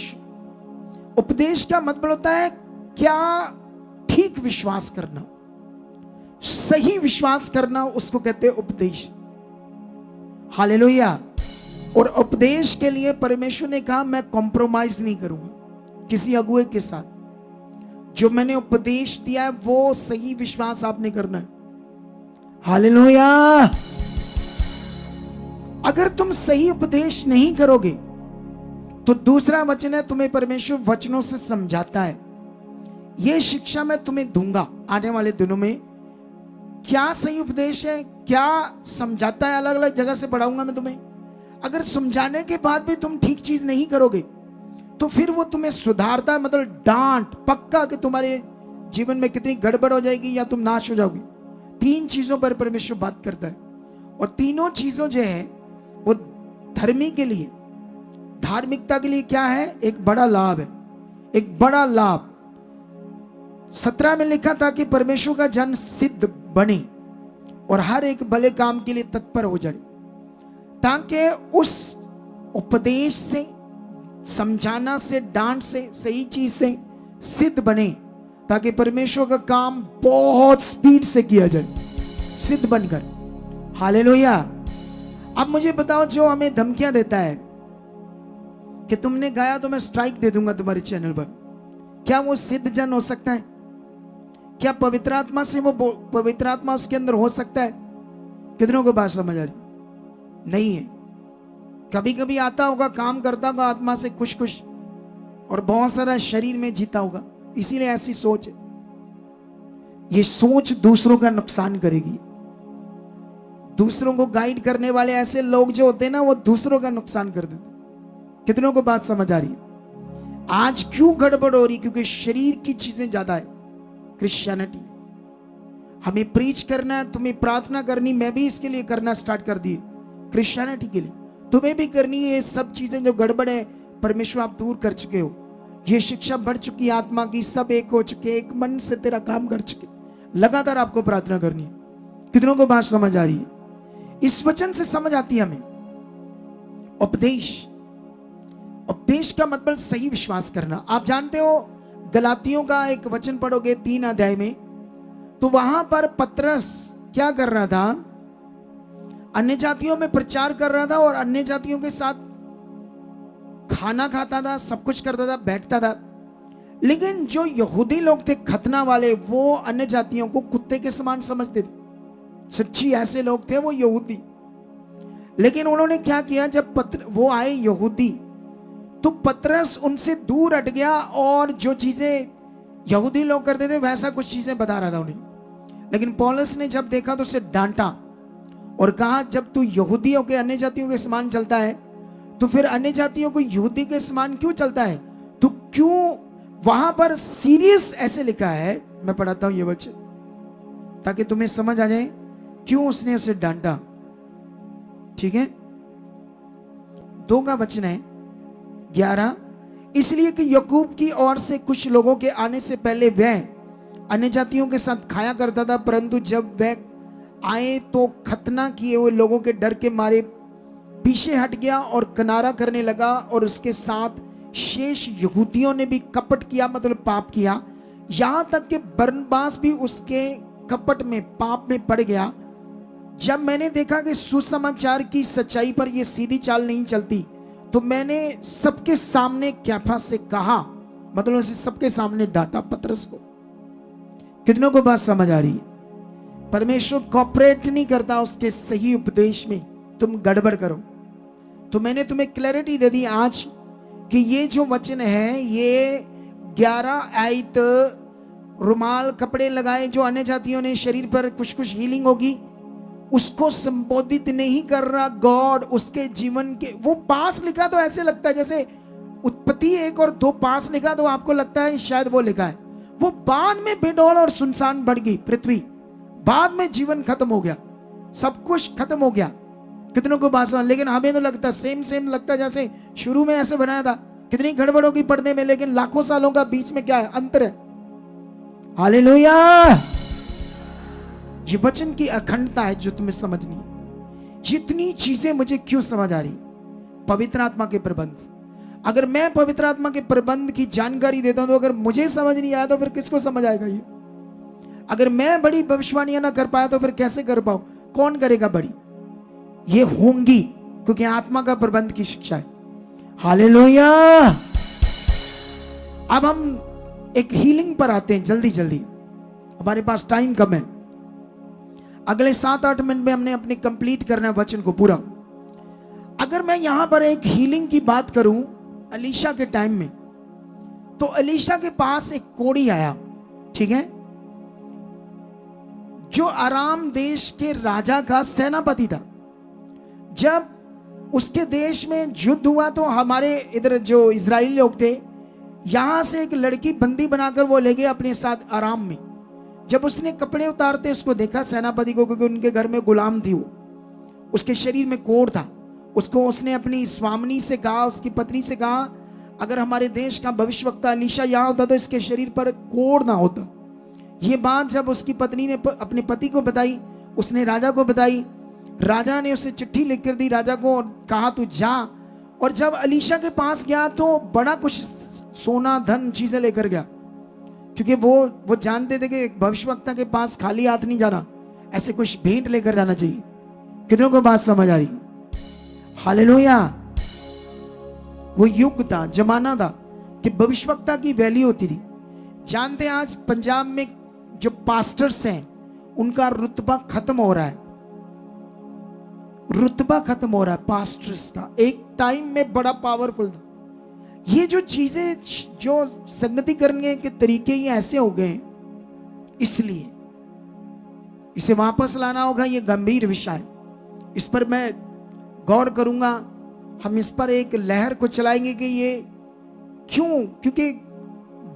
उपदेश का मतलब होता है क्या ठीक विश्वास करना, सही विश्वास करना, उसको कहते हैं उपदेश। हालेलुया। और उपदेश के लिए परमेश्वर ने कहा मैं कॉम्प्रोमाइज नहीं करूंगा किसी अगुए के साथ। जो मैंने उपदेश दिया है वो सही विश्वास आपने करना है। हालेलुया। अगर तुम सही उपदेश नहीं करोगे तो दूसरा वचन है, तुम्हें परमेश्वर वचनों से समझाता है। यह शिक्षा मैं तुम्हें दूंगा आने वाले दिनों में। क्या सही उपदेश है, क्या समझाता है, अलग अलग जगह से पढ़ाऊंगा मैं तुम्हें। अगर समझाने के बाद भी तुम ठीक चीज नहीं करोगे तो फिर वो तुम्हें सुधारता है, मतलब डांट पक्का कि तुम्हारे जीवन में कितनी गड़बड़ हो जाएगी या तुम नाश हो जाओगे। 3 चीजों पर परमेश्वर बात करता है और तीनों चीजों जो है वो धर्मी के लिए, धार्मिकता के लिए क्या है, एक बड़ा लाभ है, एक बड़ा लाभ। 17 में लिखा था कि परमेश्वर का जन सिद्ध बने और हर एक भले काम के लिए तत्पर हो जाए, ताकि उस उपदेश से, समझाना से, डांट से, सही चीज से सिद्ध बने, ताकि परमेश्वर का काम बहुत स्पीड से किया जाए, सिद्ध बनकर। हालेलुया। अब मुझे बताओ, जो हमें धमकियां देता है कि तुमने गाया तो मैं स्ट्राइक दे दूंगा तुम्हारे चैनल पर, क्या वो सिद्ध जन हो सकता है? क्या पवित्र आत्मा से वो पवित्र आत्मा उसके अंदर हो सकता है? कितनों को बात समझ आ रही? नहीं है। कभी कभी आता होगा, काम करता होगा आत्मा से खुश खुश और बहुत सारा शरीर में जीता होगा, इसीलिए ऐसी सोच है। ये सोच दूसरों का नुकसान करेगी। दूसरों को गाइड करने वाले ऐसे लोग जो होते हैं ना, वो दूसरों का नुकसान कर देते। कितनों को बात समझ आ रही? आज क्यों गड़बड़ हो रही? क्योंकि शरीर की चीजें ज्यादा है क्रिश्चियनिटी। हमें प्रीच करना है, तुम्हें प्रार्थना करनी, मैं भी इसके लिए करना स्टार्ट कर दिए, क्रिश्चियनिटी के लिए। तुम्हें भी करनी है। ये सब चीजें जो गड़बड़ है परमेश्वर आप दूर कर चुके हो। ये शिक्षा बढ़ चुकी है आत्मा की, सब एक हो चुके, एक मन से तेरा काम कर चुके। लगातार आपको प्रार्थना करनी है। कितनों को बात समझ आ रही है? इस वचन से समझ आती है हमें उपदेश। उपदेश का मतलब सही विश्वास करना। आप जानते हो, गलातियों का एक वचन पढ़ोगे 3 अध्याय में, तो वहां पर पतरस क्या कर रहा था? अन्य जातियों में प्रचार कर रहा था और अन्य जातियों के साथ खाना खाता था, सब कुछ करता था, बैठता था। लेकिन जो यहूदी लोग थे, खतना वाले, वो अन्य जातियों को कुत्ते के समान समझते थे। सच्ची ऐसे लोग थे वो यहूदी। लेकिन उन्होंने क्या किया, जब वो आए यहूदी, तो पतरस उनसे दूर हट गया और जो चीजें यहूदी लोग करते थे वैसा कुछ चीजें बता रहा था उन्हें। लेकिन पौलुस ने जब देखा तो उसे डांटा और कहा, जब तू यहूदियों के, अन्य जातियों के समान चलता है तो फिर अन्य जातियों को यहूदी के समान क्यों चलता है? तो क्यों? वहां पर सीरियस ऐसे लिखा है, मैं पढ़ाता हूं ये वचन ताकि तुम्हें समझ आ जाए क्यों उसने उसे डांटा। ठीक है, 2 का वचन है 11, इसलिए कि याकूब की ओर से कुछ लोगों के आने से पहले वह अन्य जातियों के साथ खाया करता था, परंतु जब वह आए तो खतना किए हुए लोगों के डर के मारे पीछे हट गया और किनारा करने लगा। और उसके साथ शेष यहूदियों ने भी कपट किया, मतलब पाप किया, यहां तक कि बरनबास भी उसके कपट में, पाप में पड़ गया। जब मैंने देखा कि सुसमाचार की सच्चाई पर यह सीधी चाल नहीं चलती, तो मैंने सबके सामने कैफा से कहा, मतलब उसे सबके सामने डांटा, पतरस को। कितनों को बात समझ आ रही है? परमेश्वर कॉपरेट नहीं करता उसके सही उपदेश में तुम गड़बड़ करो। तो मैंने तुम्हें क्लैरिटी दे दी आज कि ये जो वचन है, ये 11 आयत, रुमाल, कपड़े लगाए जो अन्य जातियों ने, शरीर पर कुछ कुछ हीलिंग होगी, उसको संबोधित नहीं कर रहा गॉड उसके जीवन के। वो पास लिखा तो ऐसे लगता है जैसे उत्पत्ति 1 और 2 पास लिखा तो आपको लगता है शायद वो लिखा है। वो बाद में बेडौल और सुनसान बढ़ गई पृथ्वी, बाद में जीवन खत्म हो गया, सब कुछ खत्म हो गया। कितनों को बात समझ, लेकिन हमें तो लगता सेम लगता है जैसे शुरू में ऐसे बनाया था। कितनी गड़बड़ होगी पढ़ने में, लेकिन लाखों सालों का बीच में क्या है, अंतर है। हालेलुया। ये वचन की अखंडता है जो तुम्हें समझनी है। जितनी चीजें मुझे क्यों समझ आ रही, पवित्र आत्मा के प्रबंध। अगर मैं पवित्र आत्मा के प्रबंध की जानकारी देता हूं तो अगर मुझे समझ नहीं आया तो फिर किसको समझ आएगा ये? अगर मैं बड़ी भविष्यवाणियां ना कर पाया तो फिर कैसे कर पाऊं? कौन करेगा बड़ी? ये होंगी क्योंकि आत्मा का प्रबंध की शिक्षा है। हालेलुया। अब हम एक हीलिंग पर आते हैं जल्दी जल्दी, हमारे पास टाइम कम है। अगले 7-8 मिनट में हमने अपने कंप्लीट करना है वचन को पूरा। अगर मैं यहां पर एक हीलिंग की बात करूं अलीशा के टाइम में, तो अलीशा के पास एक कोढ़ी आया, ठीक है, जो अराम देश के राजा का सेनापति था। जब उसके देश में युद्ध हुआ तो हमारे इधर जो इजराइली लोग थे, यहां से एक लड़की बंदी बनाकर वो ले गए अपने साथ अराम में। जब उसने कपड़े उतारते उसको देखा सेनापति को, क्योंकि उनके घर में गुलाम थी वो, उसके शरीर में कोढ़ था। उसने अपनी स्वामिनी से कहा, उसकी पत्नी से कहा, अगर हमारे देश का भविष्यवक्ता अलीशा यहां होता तो इसके शरीर पर कोढ़ ना होता। ये बात जब उसकी पत्नी ने अपने पति को बताई, उसने राजा को बताई। राजा ने उसे चिट्ठी लिख कर दी राजा को और कहा तू जा। और जब अलीशा के पास गया तो बड़ा कुछ सोना धन चीजें लेकर गया, क्योंकि वो जानते थे कि भविष्यवक्ता के पास खाली हाथ नहीं जाना, ऐसे कुछ भेंट लेकर जाना चाहिए। कितनों को बात समझ आ रही? हालेलुया। वो युग था, जमाना था कि भविष्यवक्ता की वैल्यू होती थी। जानते हैं आज पंजाब में जो पास्टर्स हैं उनका रुतबा खत्म हो रहा है, रुतबा खत्म हो रहा है पास्टर्स का। एक टाइम में बड़ा पावरफुल था। ये जो चीजें, जो संगति करने के तरीके ये ऐसे हो गए, इसलिए इसे वापस लाना होगा। ये गंभीर विषय है, इस पर मैं गौर करूंगा। हम इस पर एक लहर को चलाएंगे कि ये क्यों, क्योंकि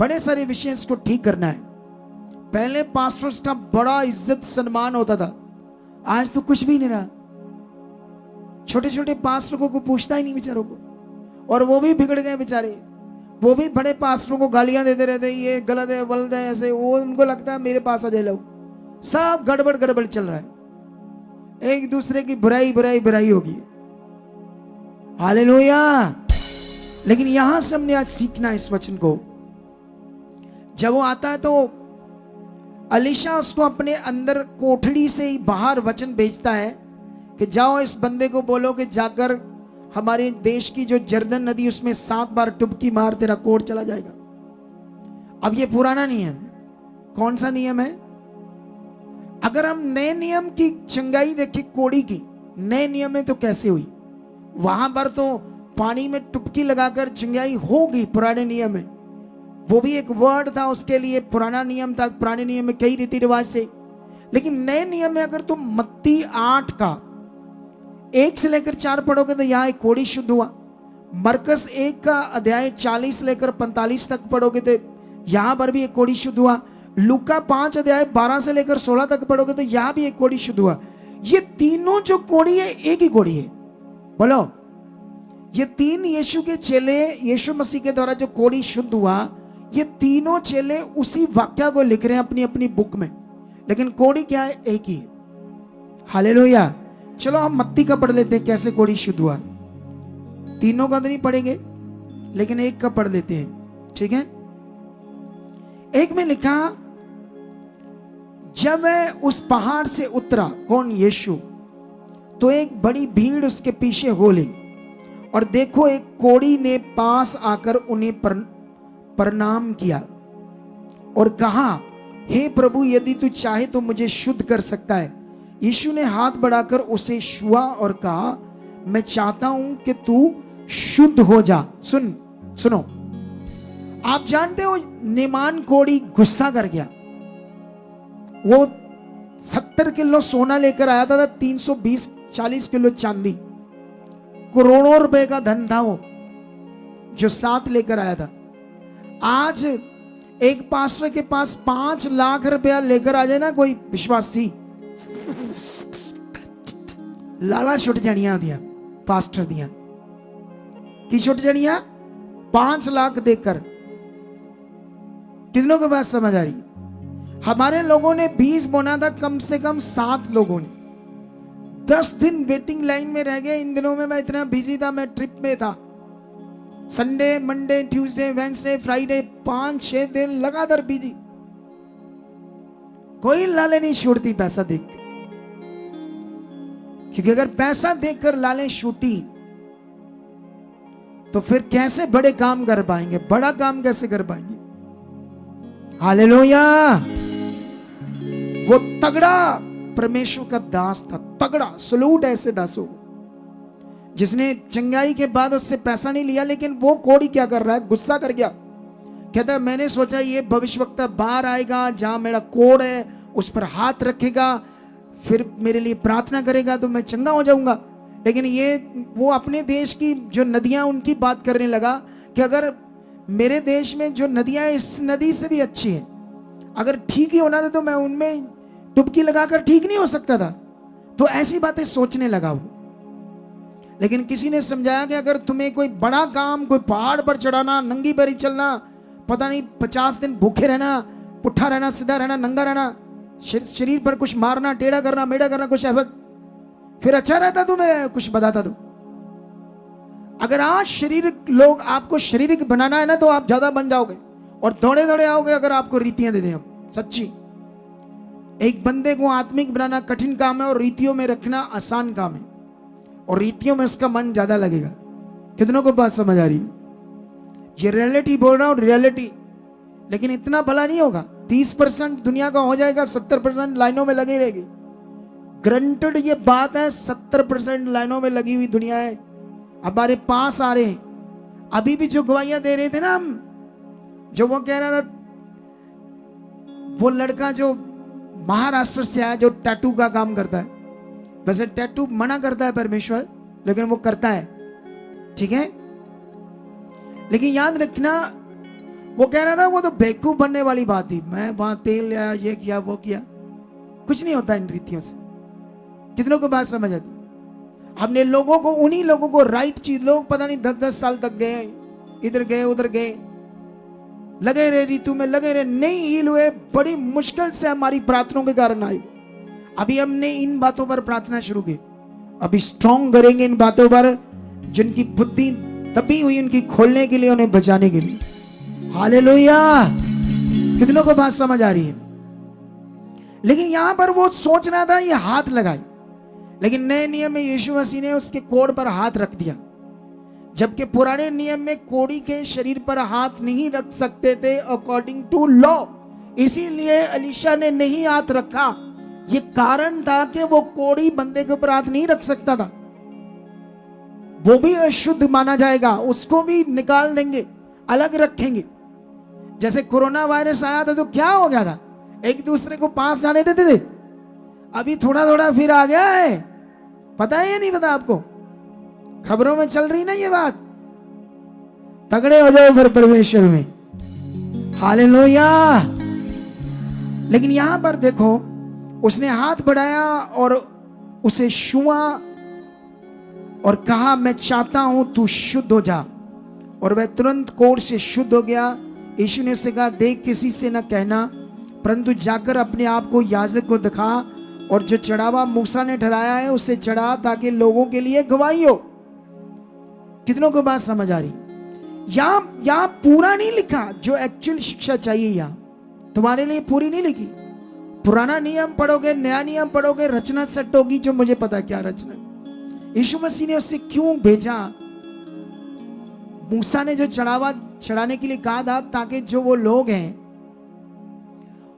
बड़े सारे विषय इसको ठीक करना है। पहले पास्टर्स का बड़ा इज्जत सम्मान होता था, आज तो कुछ भी नहीं रहा। छोटे छोटे पास्टरों को पूछता ही नहीं बेचारों को, और वो भी बिगड़ गए बेचारे। वो भी बड़े पास्टरों को गालियां देते रहते, ये गलत है वलत है ऐसे। वो उनको लगता है मेरे पास आ जाए लोग। सब गड़बड़ चल रहा है, एक दूसरे की बुराई होगी। हालेलुया। लेकिन यहां से हमने आज सीखना है इस वचन को। जब वो आता है तो अलीशा उसको अपने अंदर कोठड़ी से ही बाहर वचन भेजता है कि जाओ इस बंदे को बोलो कि जाकर हमारे देश की जो जर्दन नदी उसमें 7 बार डुबकी मार, तेरा कोढ़ चला जाएगा। अब ये पुराना नियम है। कौन सा नियम है? अगर हम नए नियम की चंगाई देखें कोढ़ी की, नए नियम में तो कैसे हुई, वहां पर तो पानी में टुपकी लगाकर चंगाई होगी। पुराने नियम में वो भी एक वर्ड था उसके लिए, पुराना नियम था। पुराने नियम में कई रीति रिवाज से, लेकिन नए नियम में अगर तुम मत्ती 8 का 1 से लेकर 4 पढ़ोगे तो यहां एक कोढ़ी शुद्ध हुआ। मरकस 1 का अध्याय 40 लेकर 45 तक पढ़ोगे तो यहां पर भी एक कोढ़ी शुद्ध हुआ। लूका 5 अध्याय 12 से लेकर 16 तक पढ़ोगे तो यहां भी एक कोढ़ी शुद्ध हुआ। ये तीनों जो कोढ़ी है एक ही कोढ़ी है। बोलो, ये 3 यीशु के चेले, यीशु मसीह के द्वारा जो कोढ़ी शुद्ध हुआ, ये तीनों चेले उसी वाक्य को लिख रहे हैं अपनी अपनी बुक में, लेकिन कोढ़ी क्या है? एक ही है। हालेलुया। चलो हम मत्ती का पढ़ लेते हैं कैसे कोढ़ी शुद्ध हुआ। तीनों का तो नहीं पढ़ेंगे, लेकिन एक का पढ़ लेते हैं, ठीक है। एक में लिखा, जब वह उस पहाड़ से उतरा, कौन? यीशु, तो एक बड़ी भीड़ उसके पीछे हो ली, और देखो एक कोढ़ी ने पास आकर उन्हें प्रणाम किया और कहा, हे प्रभु, यदि तू चाहे तो मुझे शुद्ध कर सकता है। यीशु ने हाथ बढ़ाकर उसे छुआ और कहा, मैं चाहता हूं कि तू शुद्ध हो जा। सुनो, आप जानते हो नेमान कोढ़ी गुस्सा कर गया। वो 70 किलो सोना लेकर आया था, 320-40 किलो चांदी, करोड़ों रुपए का धन था वो। जो 7 लेकर आया था। आज एक पास्टर के पास 5 लाख रुपया लेकर आ जाए ना कोई विश्वासी, लाला छुट जानिया दिया पास्टर दिया की छुट जानिया 5 लाख देकर। कितनों को बात समझ आ रही? हमारे लोगों ने 20 बोना था, कम से कम 7 लोगों ने 10 दिन वेटिंग लाइन में रह गए। इन दिनों में मैं इतना बिजी था, मैं ट्रिप में था। Sunday, Monday, Tuesday, Wednesday, Friday 5-6 दिन लगातार बिजी। कोई लाले नहीं छोड़ती पैसा देख के, क्योंकि अगर पैसा देखकर लाले छूटी तो फिर कैसे बड़े काम कर पाएंगे, बड़ा काम कैसे कर पाएंगे? हालेलुया। वो तगड़ा परमेश्वर का दास था, तगड़ा। सलूट ऐसे दासों जिसने चंगाई के बाद उससे पैसा नहीं लिया। लेकिन वो कोड़ी क्या कर रहा है, गुस्सा कर गया। कहता है मैंने सोचा ये भविष्यवक्ता बाहर आएगा, जहां मेरा कोड है उस पर हाथ रखेगा, फिर मेरे लिए प्रार्थना करेगा तो मैं चंगा हो जाऊंगा। लेकिन ये वो अपने देश की जो नदियां उनकी बात करने लगा कि अगर मेरे देश में जो नदियां इस नदी से भी अच्छी हैं, अगर ठीक ही होना था तो मैं उनमें डुबकी लगाकर ठीक नहीं हो सकता था। तो ऐसी बातें सोचने लगा वो। लेकिन किसी ने समझाया कि अगर तुम्हें कोई बड़ा काम, कोई पहाड़ पर चढ़ाना, नंगी पैरी चलना, पता नहीं 50 दिन भूखे रहना, पुट्ठा रहना, सीधा रहना, नंगा रहना, शरीर पर कुछ मारना, टेढ़ा करना, मेढ़ा करना, कुछ ऐसा, फिर अच्छा रहता तुम्हें कुछ बताता तो। अगर आज शारीरिक लोग आपको शारीरिक बनाना है ना तो आप ज्यादा बन जाओगे और दौड़े दौड़े आओगे अगर आपको रीतियां दे दें हम। सच्ची, एक बंदे को आत्मिक बनाना कठिन काम है और रीतियों में रखना आसान काम है, और रीतियों में उसका मन ज्यादा लगेगा। कितनों को बात समझ आ रही है? ये रियलिटी बोल रहा हूं, रियलिटी। लेकिन इतना भला नहीं होगा। 30% दुनिया का हो जाएगा, 70% लाइनों में लगी रहेगी। ग्रंटेड ये बात है, 70% लाइनों में लगी हुई दुनिया है। हमारे पास आ रहे हैं। अभी भी जो गवाहियां दे रहे थे ना हम, जो वो कह रहा था, वो लड़का जो महाराष्ट्र से आया, जो टैटू का काम करता है। वैसे टैटू मना करता है परमेश्वर, लेकिन वो करता है, ठीक है। लेकिन याद रखना, वो कह रहा था वो तो बेवकूफ बनने वाली बात थी। मैं वहां तेल लिया, ये किया, वो किया। कुछ नहीं होता इन रीतियों से। कितनों को बात समझ आती? हमने लोगों को, उन्हीं लोगों को राइट चीज, लोग पता नहीं 10-10 साल तक गए, इधर गए उधर गए, लगे रहे ऋतु में, लगे रहे, नहीं हील हुए। बड़ी मुश्किल से हमारी प्रार्थनाओं के कारण आई। अभी हमने इन बातों पर प्रार्थना शुरू की, अभी स्ट्रॉन्ग करेंगे इन बातों पर, जिनकी बुद्धि दबी हुई उनकी खोलने के लिए, उन्हें बचाने के लिए। हालेलुया। कितनों को बात समझ आ रही है? लेकिन यहां पर वो सोच रहा था ये हाथ लगाई, लेकिन नए नियम में यीशु मसीह ने उसके कोड़ पर हाथ रख दिया, जबकि पुराने नियम में कोड़ी के शरीर पर हाथ नहीं रख सकते थे अकॉर्डिंग टू लॉ। इसीलिए एलीशा ने नहीं हाथ रखा। ये कारण था कि वो कोड़ी बंदे के ऊपर हाथ नहीं रख सकता था, वो भी अशुद्ध माना जाएगा, उसको भी निकाल देंगे, अलग रखेंगे। जैसे कोरोना वायरस आया था तो क्या हो गया था, एक दूसरे को पास जाने देते थे। अभी थोड़ा थोड़ा फिर आ गया है, पता है या नहीं पता आपको? खबरों में चल रही ना ये बात। तगड़े हो जाओ फिर परमेश्वर में। हालेलुया। लेकिन यहां पर देखो, उसने हाथ बढ़ाया और उसे छुआ और कहा, मैं चाहता हूं तू शुद्ध हो जा। और वह तुरंत कोढ़ से शुद्ध हो गया। यीशु ने उसे कहा, देख किसी से न कहना, परंतु जाकर अपने आप को याजक को दिखा और जो चढ़ावा मूसा ने ठहराया है उसे चढ़ा, ताकि लोगों के लिए गवाही हो। कितनों को बात समझ आ रही? यहां पूरा नहीं लिखा जो एक्चुअल शिक्षा चाहिए, यहां तुम्हारे लिए पूरी नहीं लिखी। पुराना नियम पढ़ोगे, नया नियम पढ़ोगे, रचना सेट होगी, जो मुझे पता है क्या रचना। यीशु मसीह ने उससे क्यों भेजा? मूसा ने जो चढ़ावा चढ़ाने के लिए कहा था, ताकि जो वो लोग हैं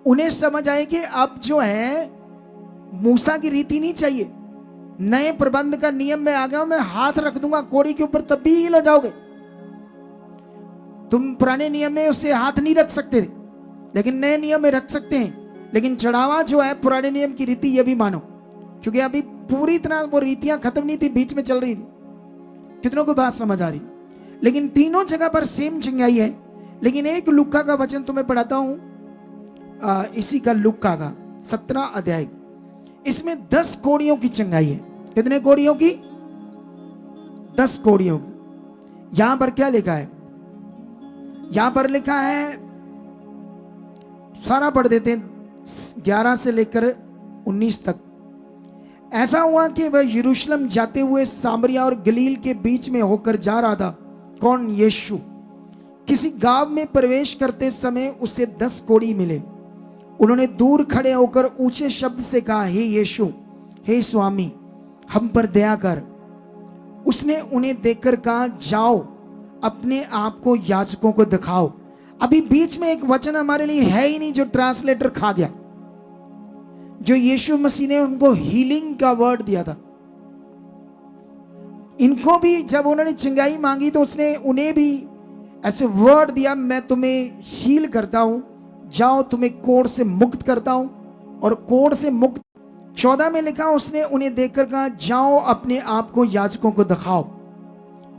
उन्हें समझ आए कि अब जो है मूसा की रीति नहीं चाहिए, नए प्रबंध का नियम में आ गया। मैं हाथ रख दूंगा कोड़ी के ऊपर, तब भी हिल जाओगे। तुम पुराने नियम में उससे हाथ नहीं रख सकते थे, लेकिन नए नियम में रख सकते हैं। लेकिन चढ़ावा जो है पुराने नियम की रीति, ये भी मानो, क्योंकि अभी पूरी तरह वो रीतियां खत्म नहीं थी, बीच में चल रही थी। कितनों को बात समझ आ रही? लेकिन तीनों जगह पर सेम चिंगाई है। लेकिन एक लुक्का का वचन तुम्हें पढ़ाता हूं, इसी का लुक्का का 17 अध्याय, इसमें 10 कोड़ियों की चिंगाई है। कितने कोड़ियों की? 10 कोड़ियों की। यहां पर क्या लिखा है? यहां पर लिखा है, सारा पढ़ देते हैं 11 से लेकर 19 तक। ऐसा हुआ कि वह यरूशलेम जाते हुए सामरिया और गलील के बीच में होकर जा रहा था। कौन? यीशु। किसी गांव में प्रवेश करते समय उसे 10 कोढ़ी मिले। उन्होंने दूर खड़े होकर ऊंचे शब्द से कहा, हे यीशु, हे स्वामी, हम पर दया कर। उसने उन्हें देखकर कहा, जाओ अपने आप को याजकों को दिखाओ। अभी बीच में एक वचन हमारे लिए है ही नहीं जो ट्रांसलेटर खा गया, जो यीशु मसीह ने उनको हीलिंग का वर्ड दिया था। इनको भी जब उन्होंने चिंगाई मांगी तो उसने उन्हें भी ऐसे वर्ड दिया, मैं तुम्हें हील करता हूं, जाओ तुम्हें कोढ़ से मुक्त करता हूं। और कोढ़ से मुक्त 14 में लिखा, उसने उन्हें देखकर कहा, जाओ अपने आप को याजकों को दिखाओ।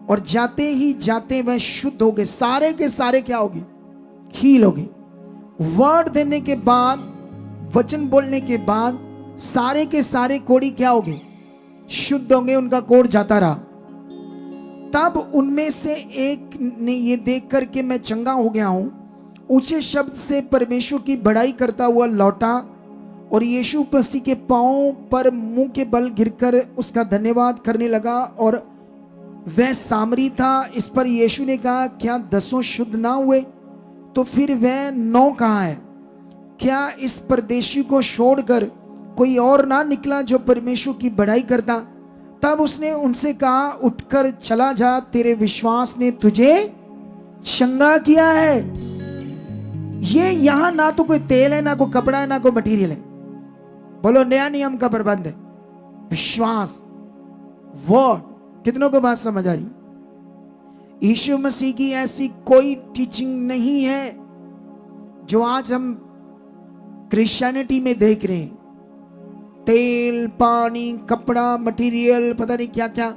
और जाते ही जाते वह शुद्ध हो गए। सारे के सारे क्या होगी? हील होगी। वर्ड देने के बाद, वचन बोलने के बाद सारे के सारे कोढ़ी क्या होंगे? शुद्ध होंगे। उनका कोढ़ जाता रहा। तब उनमें से एक ने ये देख कर के मैं चंगा हो गया हूं, ऊंचे शब्द से परमेश्वर की बड़ाई करता हुआ लौटा और यीशु मसीह के पांव पर मुंह के बल गिरकर उसका धन्यवाद करने लगा। और वह सामरी था। इस पर यीशु ने कहा, क्या 10 शुद्ध ना हुए? तो फिर वह 9 कहाँ है? क्या इस परदेशी को छोड़कर कोई और ना निकला जो परमेश्वर की बड़ाई करता? तब उसने उनसे कहा, उठकर चला जा, तेरे विश्वास ने तुझे चंगा किया है। ये यहां ना तो कोई तेल है, ना कोई कपड़ा है, ना कोई मटेरियल है। बोलो, नया नियम का प्रबंध है विश्वास, वर्ड। कितनों को बात समझ आ रही? यीशु मसीह की ऐसी कोई टीचिंग नहीं है जो आज हम क्रिश्चियनिटी में देख रहे हैं। तेल, पानी, कपड़ा, मटेरियल, पता नहीं क्या क्या।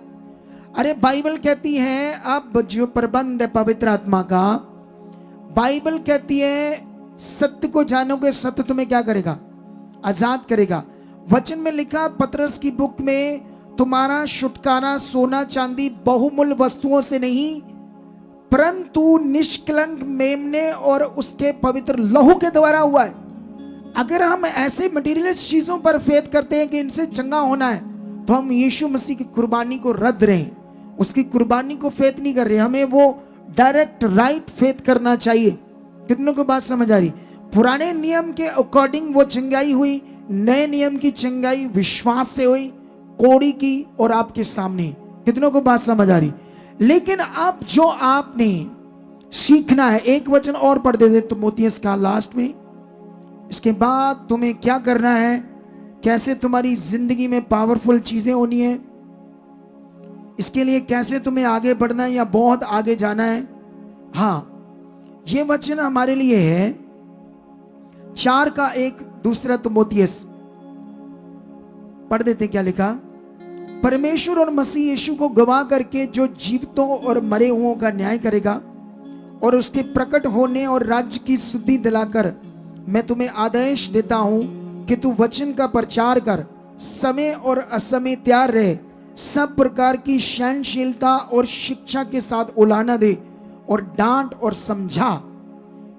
अरे बाइबल कहती है, अब जो प्रबंध है पवित्र आत्मा का, बाइबल कहती है सत्य को जानोगे, सत्य तुम्हें क्या करेगा? आजाद करेगा। वचन में लिखा पतरस की बुक में, तुम्हारा छुटकारा सोना चांदी बहुमूल्य वस्तुओं से नहीं परंतु निष्कलंक मेमने और उसके पवित्र लहू के द्वारा हुआ है। अगर हम ऐसे मटेरियल चीजों पर फेथ करते हैं कि इनसे चंगा होना है, तो हम यीशु मसीह की कुर्बानी को रद्द रहे हैं, उसकी कुर्बानी को फेथ नहीं कर रहे। हमें वो डायरेक्ट राइट फेथ करना चाहिए। कितनों को बात समझ आ रही? पुराने नियम के अकॉर्डिंग वो चंगाई हुई, नए नियम की चंगाई विश्वास से हुई, कोड़ी की और आपके सामने। कितनों को बात समझ आ रही? लेकिन अब जो आपने सीखना है, एक वचन और पढ़ देते तीमुथियुस का लास्ट में। इसके बाद तुम्हें क्या करना है, कैसे तुम्हारी जिंदगी में पावरफुल चीजें होनी है, इसके लिए कैसे तुम्हें आगे बढ़ना है या बहुत आगे जाना है। हाँ, ये वचन हमारे लिए है 4 का 1 दूसरा तीमुथियुस पढ़ देते। क्या लिखा? परमेश्वर और मसीह यीशु को गवाह करके जो जीवितों और मरे हुओं का न्याय करेगा और उसके प्रकट होने और राज्य की शुद्धि दिलाकर, मैं तुम्हें आदेश देता हूं कि तू वचन का प्रचार कर, समय और असमय तैयार रहे, सब प्रकार की सहनशीलता और शिक्षा के साथ उलाहना दे और डांट और समझा।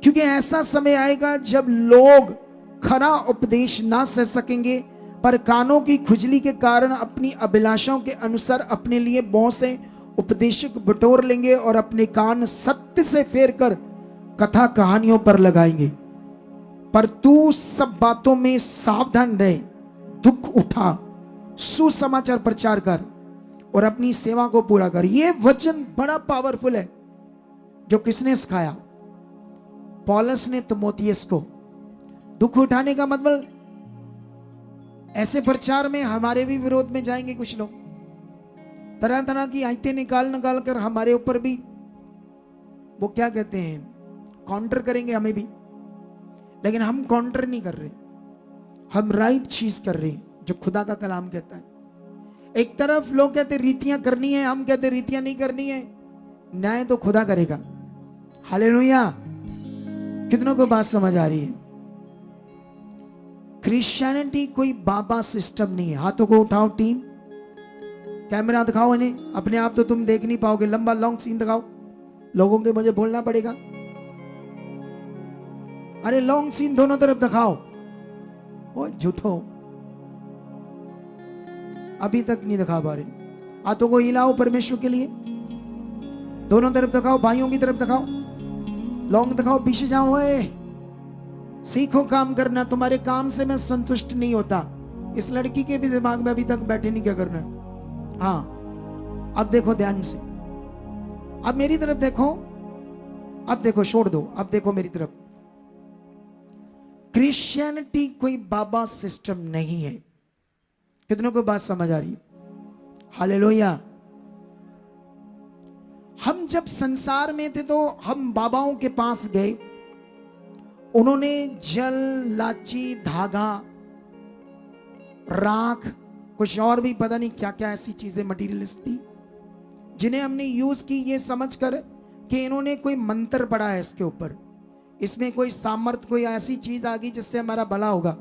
क्योंकि ऐसा समय आएगा जब लोग खरा उपदेश ना सह सकेंगे, पर कानों की खुजली के कारण अपनी अभिलाषाओं के अनुसार अपने लिए बहुत से उपदेशक बटोर लेंगे और अपने कान सत्य से फेर कर कथा कहानियों पर लगाएंगे। पर तू सब बातों में सावधान रहे, दुख उठा, सुसमाचार प्रचार कर और अपनी सेवा को पूरा कर। यह वचन बड़ा पावरफुल है जो किसने सिखाया? पौलुस ने तीमुथियुस को। दुख उठाने का मतलब, ऐसे प्रचार में हमारे भी विरोध में जाएंगे कुछ लोग, तरह तरह की आयतें निकाल निकाल कर हमारे ऊपर भी वो क्या कहते हैं, काउंटर करेंगे हमें भी। लेकिन हम काउंटर नहीं कर रहे, हम राइट चीज कर रहे हैं जो खुदा का कलाम कहता है। एक तरफ लोग कहते रीतियां करनी है, हम कहते रीतियां नहीं करनी है। न्याय तो खुदा करेगा। हालेलुया। कितनों को बात समझ आ रही है? क्रिश्चियनिटी कोई बाबा सिस्टम नहीं है। हाथों को उठाओ टीम, कैमरा दिखाओ इन्हें। अपने आप तो तुम देख नहीं पाओगे, लंबा लॉन्ग सीन दिखाओ। लोगों के मुझे बोलना पड़ेगा। अरे लॉन्ग सीन दोनों तरफ दिखाओ। ओ झूठो, अभी तक नहीं दिखा पा रहे। हाथों को हिलाओ परमेश्वर के लिए, दोनों तरफ दिखाओ, भाइयों की तरफ दिखाओ, लॉन्ग दिखाओ। पीछे जाओ। ओए सीखो काम करना। तुम्हारे काम से मैं संतुष्ट नहीं होता। इस लड़की के भी दिमाग में अभी तक बैठे नहीं क्या करना है। हाँ अब देखो ध्यान से, अब मेरी तरफ देखो, अब देखो, छोड़ दो, अब देखो मेरी तरफ। क्रिश्चियनिटी कोई बाबा सिस्टम नहीं है। कितनों को बात समझ आ रही? हालेलुया। हम जब संसार में थे तो हम बाबाओं के पास गए, उन्होंने जल, लाची, धागा, राख, कुछ और भी पता नहीं क्या क्या ऐसी चीजें मटीरियलिस्ट थी, जिन्हें हमने यूज की ये समझकर कि इन्होंने कोई मंत्र पढ़ा है इसके ऊपर, इसमें कोई सामर्थ्य, कोई ऐसी चीज आ गई जिससे हमारा भला होगा।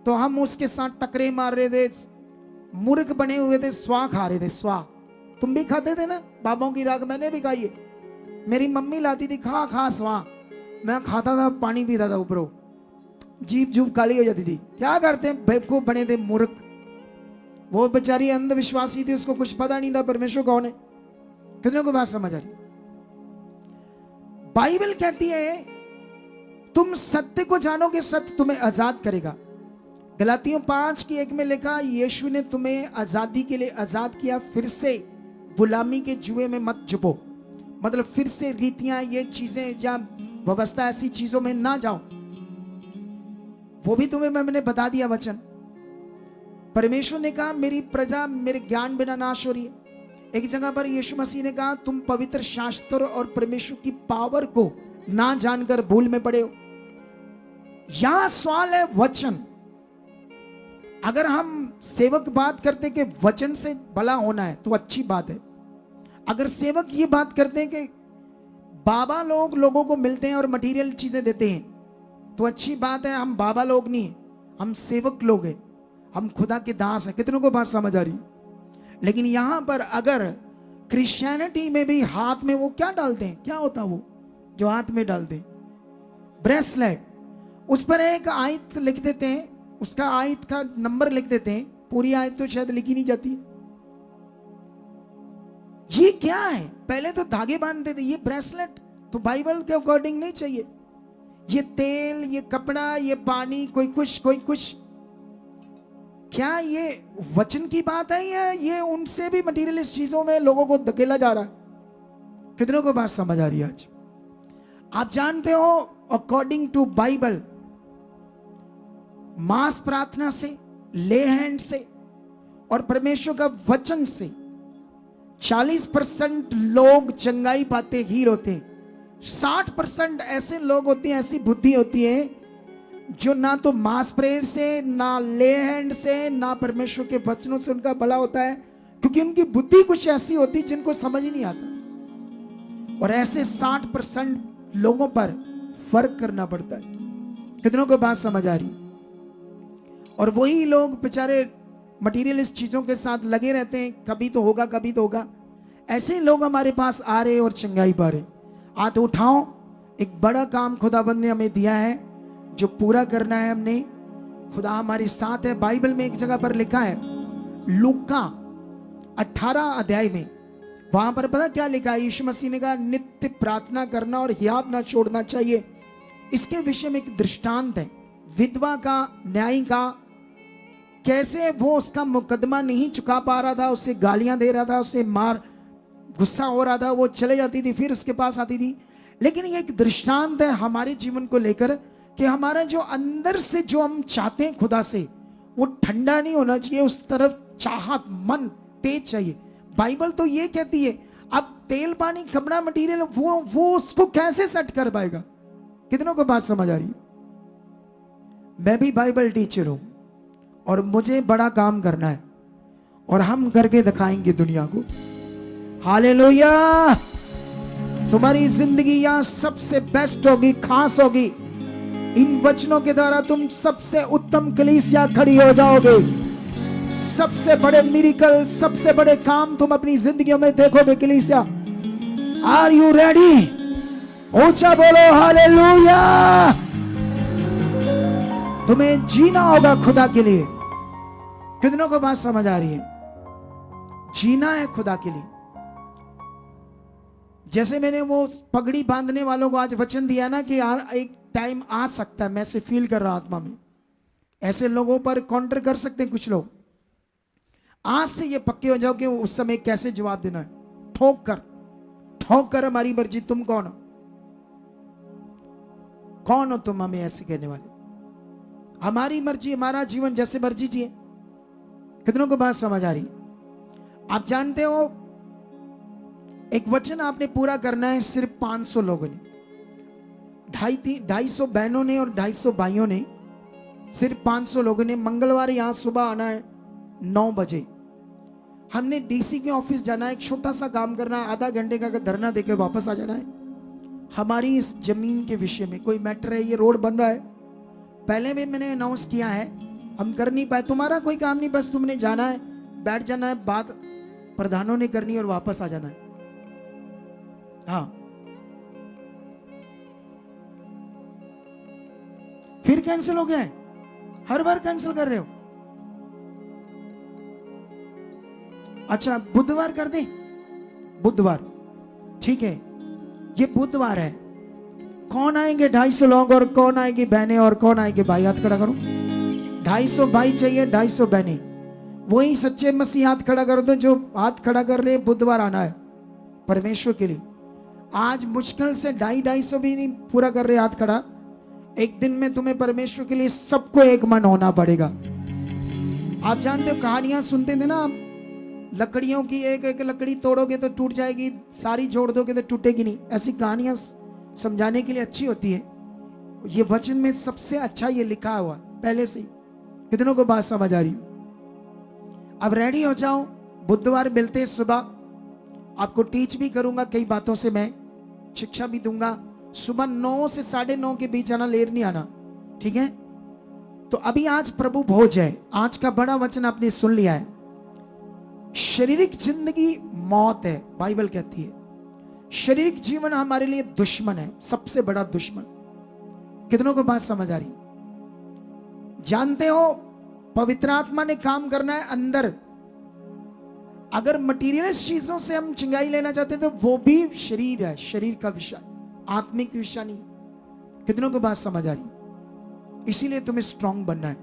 तो हम उसके साथ टकरे मार रहे थे, मूर्ख बने हुए थे, स्वा खा रहे थे। स्वा तुम भी खाते थे ना, बाबाओं की राख मैंने भी खाई है। मेरी मम्मी लाती थी, खा खा स्वा, मैं खाता था, पानी पीता था, ऊपरों जीभ जूब काली हो जाती थी। क्या करते हैं, बेवकूफ बने थे, मूर्ख। वो बेचारी अंधविश्वासी थी, उसको कुछ पता नहीं था परमेश्वर कौन है। कितने को बात समझ आ रही? बाइबल कहती है तुम सत्य को जानोगे, सत्य तुम्हें आजाद करेगा। गलातियों 5:1 में लिखा, यीशु ने तुम्हें आजादी के लिए आजाद किया, फिर से गुलामी के जुए में मत जुबो। मतलब फिर से रीतियां, ये चीजें या व्यवस्था, ऐसी चीजों में ना जाओ। वो भी तुम्हें मैंने बता दिया वचन। परमेश्वर ने कहा मेरी प्रजा मेरे ज्ञान बिना नाश हो रही है। एक जगह पर यीशु मसीह ने कहा तुम पवित्र शास्त्र और परमेश्वर की पावर को ना जानकर भूल में पड़े हो। यहां सवाल है वचन। अगर हम सेवक बात करते कि वचन से भला होना है तो अच्छी बात है। अगर सेवक ये बात करते हैं कि बाबा लोग लोगों को मिलते हैं और मटेरियल चीजें देते हैं तो अच्छी बात है। हम बाबा लोग नहीं है, हम सेवक लोग हैं, हम खुदा के दास हैं। कितनों को बात समझ आ रही? लेकिन यहां पर अगर क्रिश्चियनिटी में भी हाथ में वो क्या डालते हैं, क्या होता वो जो हाथ में डालते हैं, ब्रेसलेट, उस पर एक आयत लिख देते हैं, उसका आयत का नंबर लिख देते हैं। पूरी आयत तो शायद लिखी नहीं जाती। ये क्या है? पहले तो धागे बांधते थे, ये ब्रेसलेट तो बाइबल के अकॉर्डिंग नहीं चाहिए। ये तेल, ये कपड़ा, ये पानी, कोई कुछ कोई कुछ। क्या ये वचन की बात है या ये उनसे भी मटीरियलिस्ट चीजों में लोगों को धकेला जा रहा है? कितनों को बात समझ आ रही है आज? आप जानते हो अकॉर्डिंग टू बाइबल, मास प्रार्थना से, ले हैंड से और परमेश्वर का वचन से 40% लोग चंगाई पाते हील होते हैं। 60% ऐसे लोग होते हैं, ऐसी बुद्धि होती है जो ना तो मास प्रेयर से, ना ले हैंड से, ना परमेश्वर के वचनों से उनका भला होता है, क्योंकि उनकी बुद्धि कुछ ऐसी होती है जिनको समझ ही नहीं आता। और ऐसे 60% लोगों पर फर्क करना पड़ता है। कितनों को बात समझ आ रही? और वही लोग बेचारे मटीरियलिस्ट चीजों के साथ लगे रहते हैं, कभी तो होगा कभी तो होगा। ऐसे लोग हमारे पास आ रहे और चंगाई पा रहे। हाथ उठाओ, एक बड़ा काम खुदाबंद ने हमें दिया है जो पूरा करना है हमने। खुदा हमारे साथ है। बाइबल में एक जगह पर लिखा है, लूका 18 अध्याय में, वहां पर पता क्या लिखा है? यीशु मसीह ने कहा नित्य प्रार्थना करना और हियाव ना छोड़ना चाहिए। इसके विषय में एक दृष्टांत है, विधवा का, न्यायी का, कैसे वो उसका मुकदमा नहीं चुका पा रहा था, उसे गालियां दे रहा था, उसे मार, गुस्सा हो रहा था, वो चले जाती थी, फिर उसके पास आती थी। लेकिन ये एक दृष्टांत है हमारे जीवन को लेकर कि हमारा जो अंदर से जो हम चाहते हैं खुदा से, वो ठंडा नहीं होना चाहिए, उस तरफ चाहत, मन तेज चाहिए। बाइबल तो ये कहती है, अब तेल, पानी, कपड़ा, मटीरियल, वो उसको कैसे सेट कर पाएगा? कितनों को बात समझ आ रही? मैं भी बाइबल टीचर हूं और मुझे बड़ा काम करना है और हम करके दिखाएंगे दुनिया को। हालेलुया। तुम्हारी जिंदगी यहाँ सबसे बेस्ट होगी, खास होगी। इन वचनों के द्वारा तुम सबसे उत्तम कलीसिया खड़ी हो जाओगे। सबसे बड़े मिरेकल, सबसे बड़े काम तुम अपनी जिंदगियों में देखोगे कलीसिया। Are you ready? ऊंचा बोलो हालेलुया। तुम्हें जीना होगा खुदा के लिए। कितनों को बात समझ आ रही है? जीना है खुदा के लिए। जैसे मैंने वो पगड़ी बांधने वालों को आज वचन दिया ना कि यार एक टाइम आ सकता है, मैं से फील कर रहा आत्मा में, ऐसे लोगों पर काउंटर कर सकते हैं कुछ लोग। आज से ये पक्के हो जाओ कि उस समय कैसे जवाब देना है। ठोक कर हमारी मर्जी। तुम कौन हो? कौन हो तुम हमें ऐसे कहने वाले? हमारी मर्जी, हमारा जीवन जैसे मर्जी जिए। कितनों को बात समझ आ रही? आप जानते हो एक वचन आपने पूरा करना है सिर्फ 500 लोगों ने, 250 बहनों ने और 250 भाइयों ने, सिर्फ 500 लोगों ने। मंगलवार यहां सुबह आना है 9 बजे। हमने डीसी के ऑफिस जाना है, एक छोटा सा काम करना है, आधा घंटे का धरना देकर वापस आ जाना है। हमारी इस जमीन के विषय में कोई मैटर है। ये रोड बन रहा है, पहले भी मैंने अनाउंस किया है, हम कर नहीं पाए। तुम्हारा कोई काम नहीं, बस तुमने जाना है, बैठ जाना है, बात प्रधानों ने करनी और वापस आ जाना है। हाँ, फिर कैंसिल हो गया? हर बार कैंसिल कर रहे हो? अच्छा, बुधवार कर दे। बुधवार ठीक है, ये बुधवार है। कौन आएंगे? 250 लोग। और कौन आएगी? बहनें। और कौन आएंगे भाई? हाथ खड़ा करो। 250 भाई चाहिए, 250 बहनें। वही सच्चे मसीह हाथ खड़ा कर दो जो हाथ खड़ा कर रहे हैं। बुधवार आना है परमेश्वर के लिए। आज मुश्किल से 250 भी नहीं पूरा कर रहे हाथ खड़ा। एक दिन में तुम्हें परमेश्वर के लिए सबको एक मन होना पड़ेगा। आप जानते हो, कहानियां सुनते थे ना आप, लकड़ियों की एक एक लकड़ी तोड़ोगे तो टूट जाएगी, सारी जोड़ दोगे तो टूटेगी नहीं। ऐसी कहानियां समझाने के लिए अच्छी होती है। ये वचन में सबसे अच्छा ये लिखा हुआ पहले से। कितनों को बात समझ आ रही? अब रेडी हो जाओ, बुधवार मिलते हैं सुबह। आपको टीच भी करूंगा, कई बातों से मैं शिक्षा भी दूंगा। सुबह 9 से 9:30 के बीच आना, लेट नहीं आना, ठीक है? तो अभी आज प्रभु भोज है। आज का बड़ा वचन आपने सुन लिया है। शारीरिक जिंदगी मौत है, बाइबल कहती है। शारीरिक जीवन हमारे लिए दुश्मन है, सबसे बड़ा दुश्मन। कितनों को बात समझ आ रही? जानते हो, पवित्र आत्मा ने काम करना है अंदर। अगर मटीरियलिस्ट चीजों से हम चिंगाई लेना चाहते हैं तो वो भी शरीर है, शरीर का विषय, आत्मिक विषय नहीं। कितनों को बात समझ आ रही? इसीलिए तुम्हें स्ट्रांग बनना है।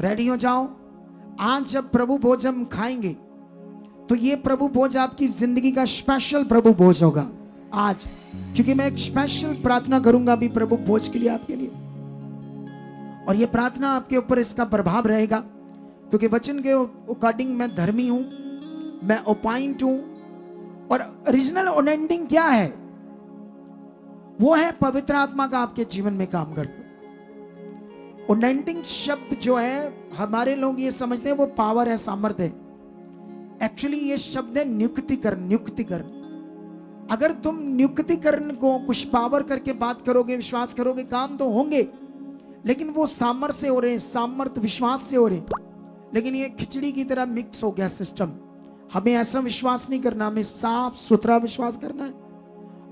रेडी हो जाओ। आज जब प्रभु भोज हम खाएंगे तो ये प्रभु भोज आपकी जिंदगी का स्पेशल प्रभु भोज होगा आज, क्योंकि मैं एक स्पेशल प्रार्थना करूंगा अभी प्रभु भोज के लिए, आपके लिए। और ये प्रार्थना आपके ऊपर इसका प्रभाव रहेगा, क्योंकि वचन के अकॉर्डिंग मैं धर्मी हूं, मैं ओपाइंट हूं। और ओरिजिनल ओनेंडिंग क्या है? वो है पवित्र आत्मा का आपके जीवन में काम करना। ओनेंडिंग शब्द जो है, हमारे लोग ये समझते हैं वो पावर है, सामर्थ्य है। एक्चुअली ये शब्द है नियुक्तिकरण। नियुक्तिकरण। अगर तुम नियुक्तिकरण को कुछ पावर करके बात करोगे, विश्वास करोगे, काम तो होंगे, लेकिन वो सामर्थ्य से हो रहे हैं, सामर्थ्य विश्वास से हो रहे। लेकिन ये खिचड़ी की तरह मिक्स हो गया सिस्टम। हमें ऐसा विश्वास नहीं करना, हमें साफ सुथरा विश्वास करना है।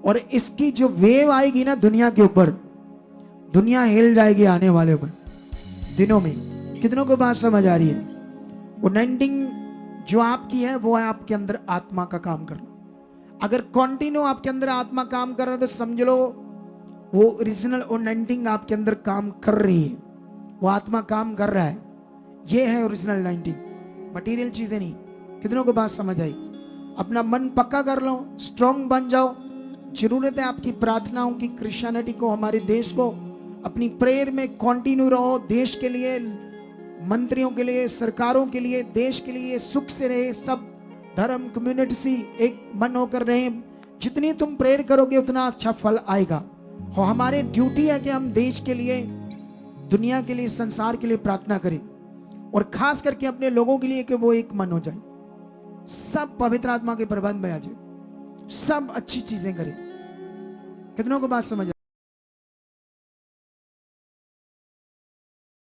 और इसकी जो वेव आएगी ना दुनिया के ऊपर, दुनिया हिल जाएगी आने वाले दिनों में। कितनों को बात समझ आ रही है? ओनेंडिंग जो आपकी है वो है आपके अंदर आत्मा का काम करना। अगर कंटिन्यू आपके अंदर आत्मा काम कर रहा है तो समझ लो वो ओरिजिनल ओनेंडिंग आपके अंदर काम कर रही है, वो आत्मा काम कर रहा है। ये है ओरिजिनल ओनेंडिंग, मटेरियल चीजें नहीं। कितनों को बात समझ आई? अपना मन पक्का कर लो, स्ट्रांग बन जाओ। जरूरत है आपकी प्रार्थनाओं की। क्रिश्चियनिटी को, हमारे देश को, अपनी प्रेयर में कंटिन्यू रहो। देश के लिए, मंत्रियों के लिए, सरकारों के लिए, देश के लिए सुख से रहे सब धर्म कम्युनिटी से एक मन होकर रहे। जितनी तुम प्रेयर करोगे उतना अच्छा फल आएगा। और हमारे ड्यूटी है कि हम देश के लिए, दुनिया के लिए, संसार के लिए प्रार्थना करें, और खास करके अपने लोगों के लिए कि वो एक मन हो जाए, सब पवित्र आत्मा के प्रबंध में आ जाए। सब अच्छी चीजें करें। कितनों को बात समझ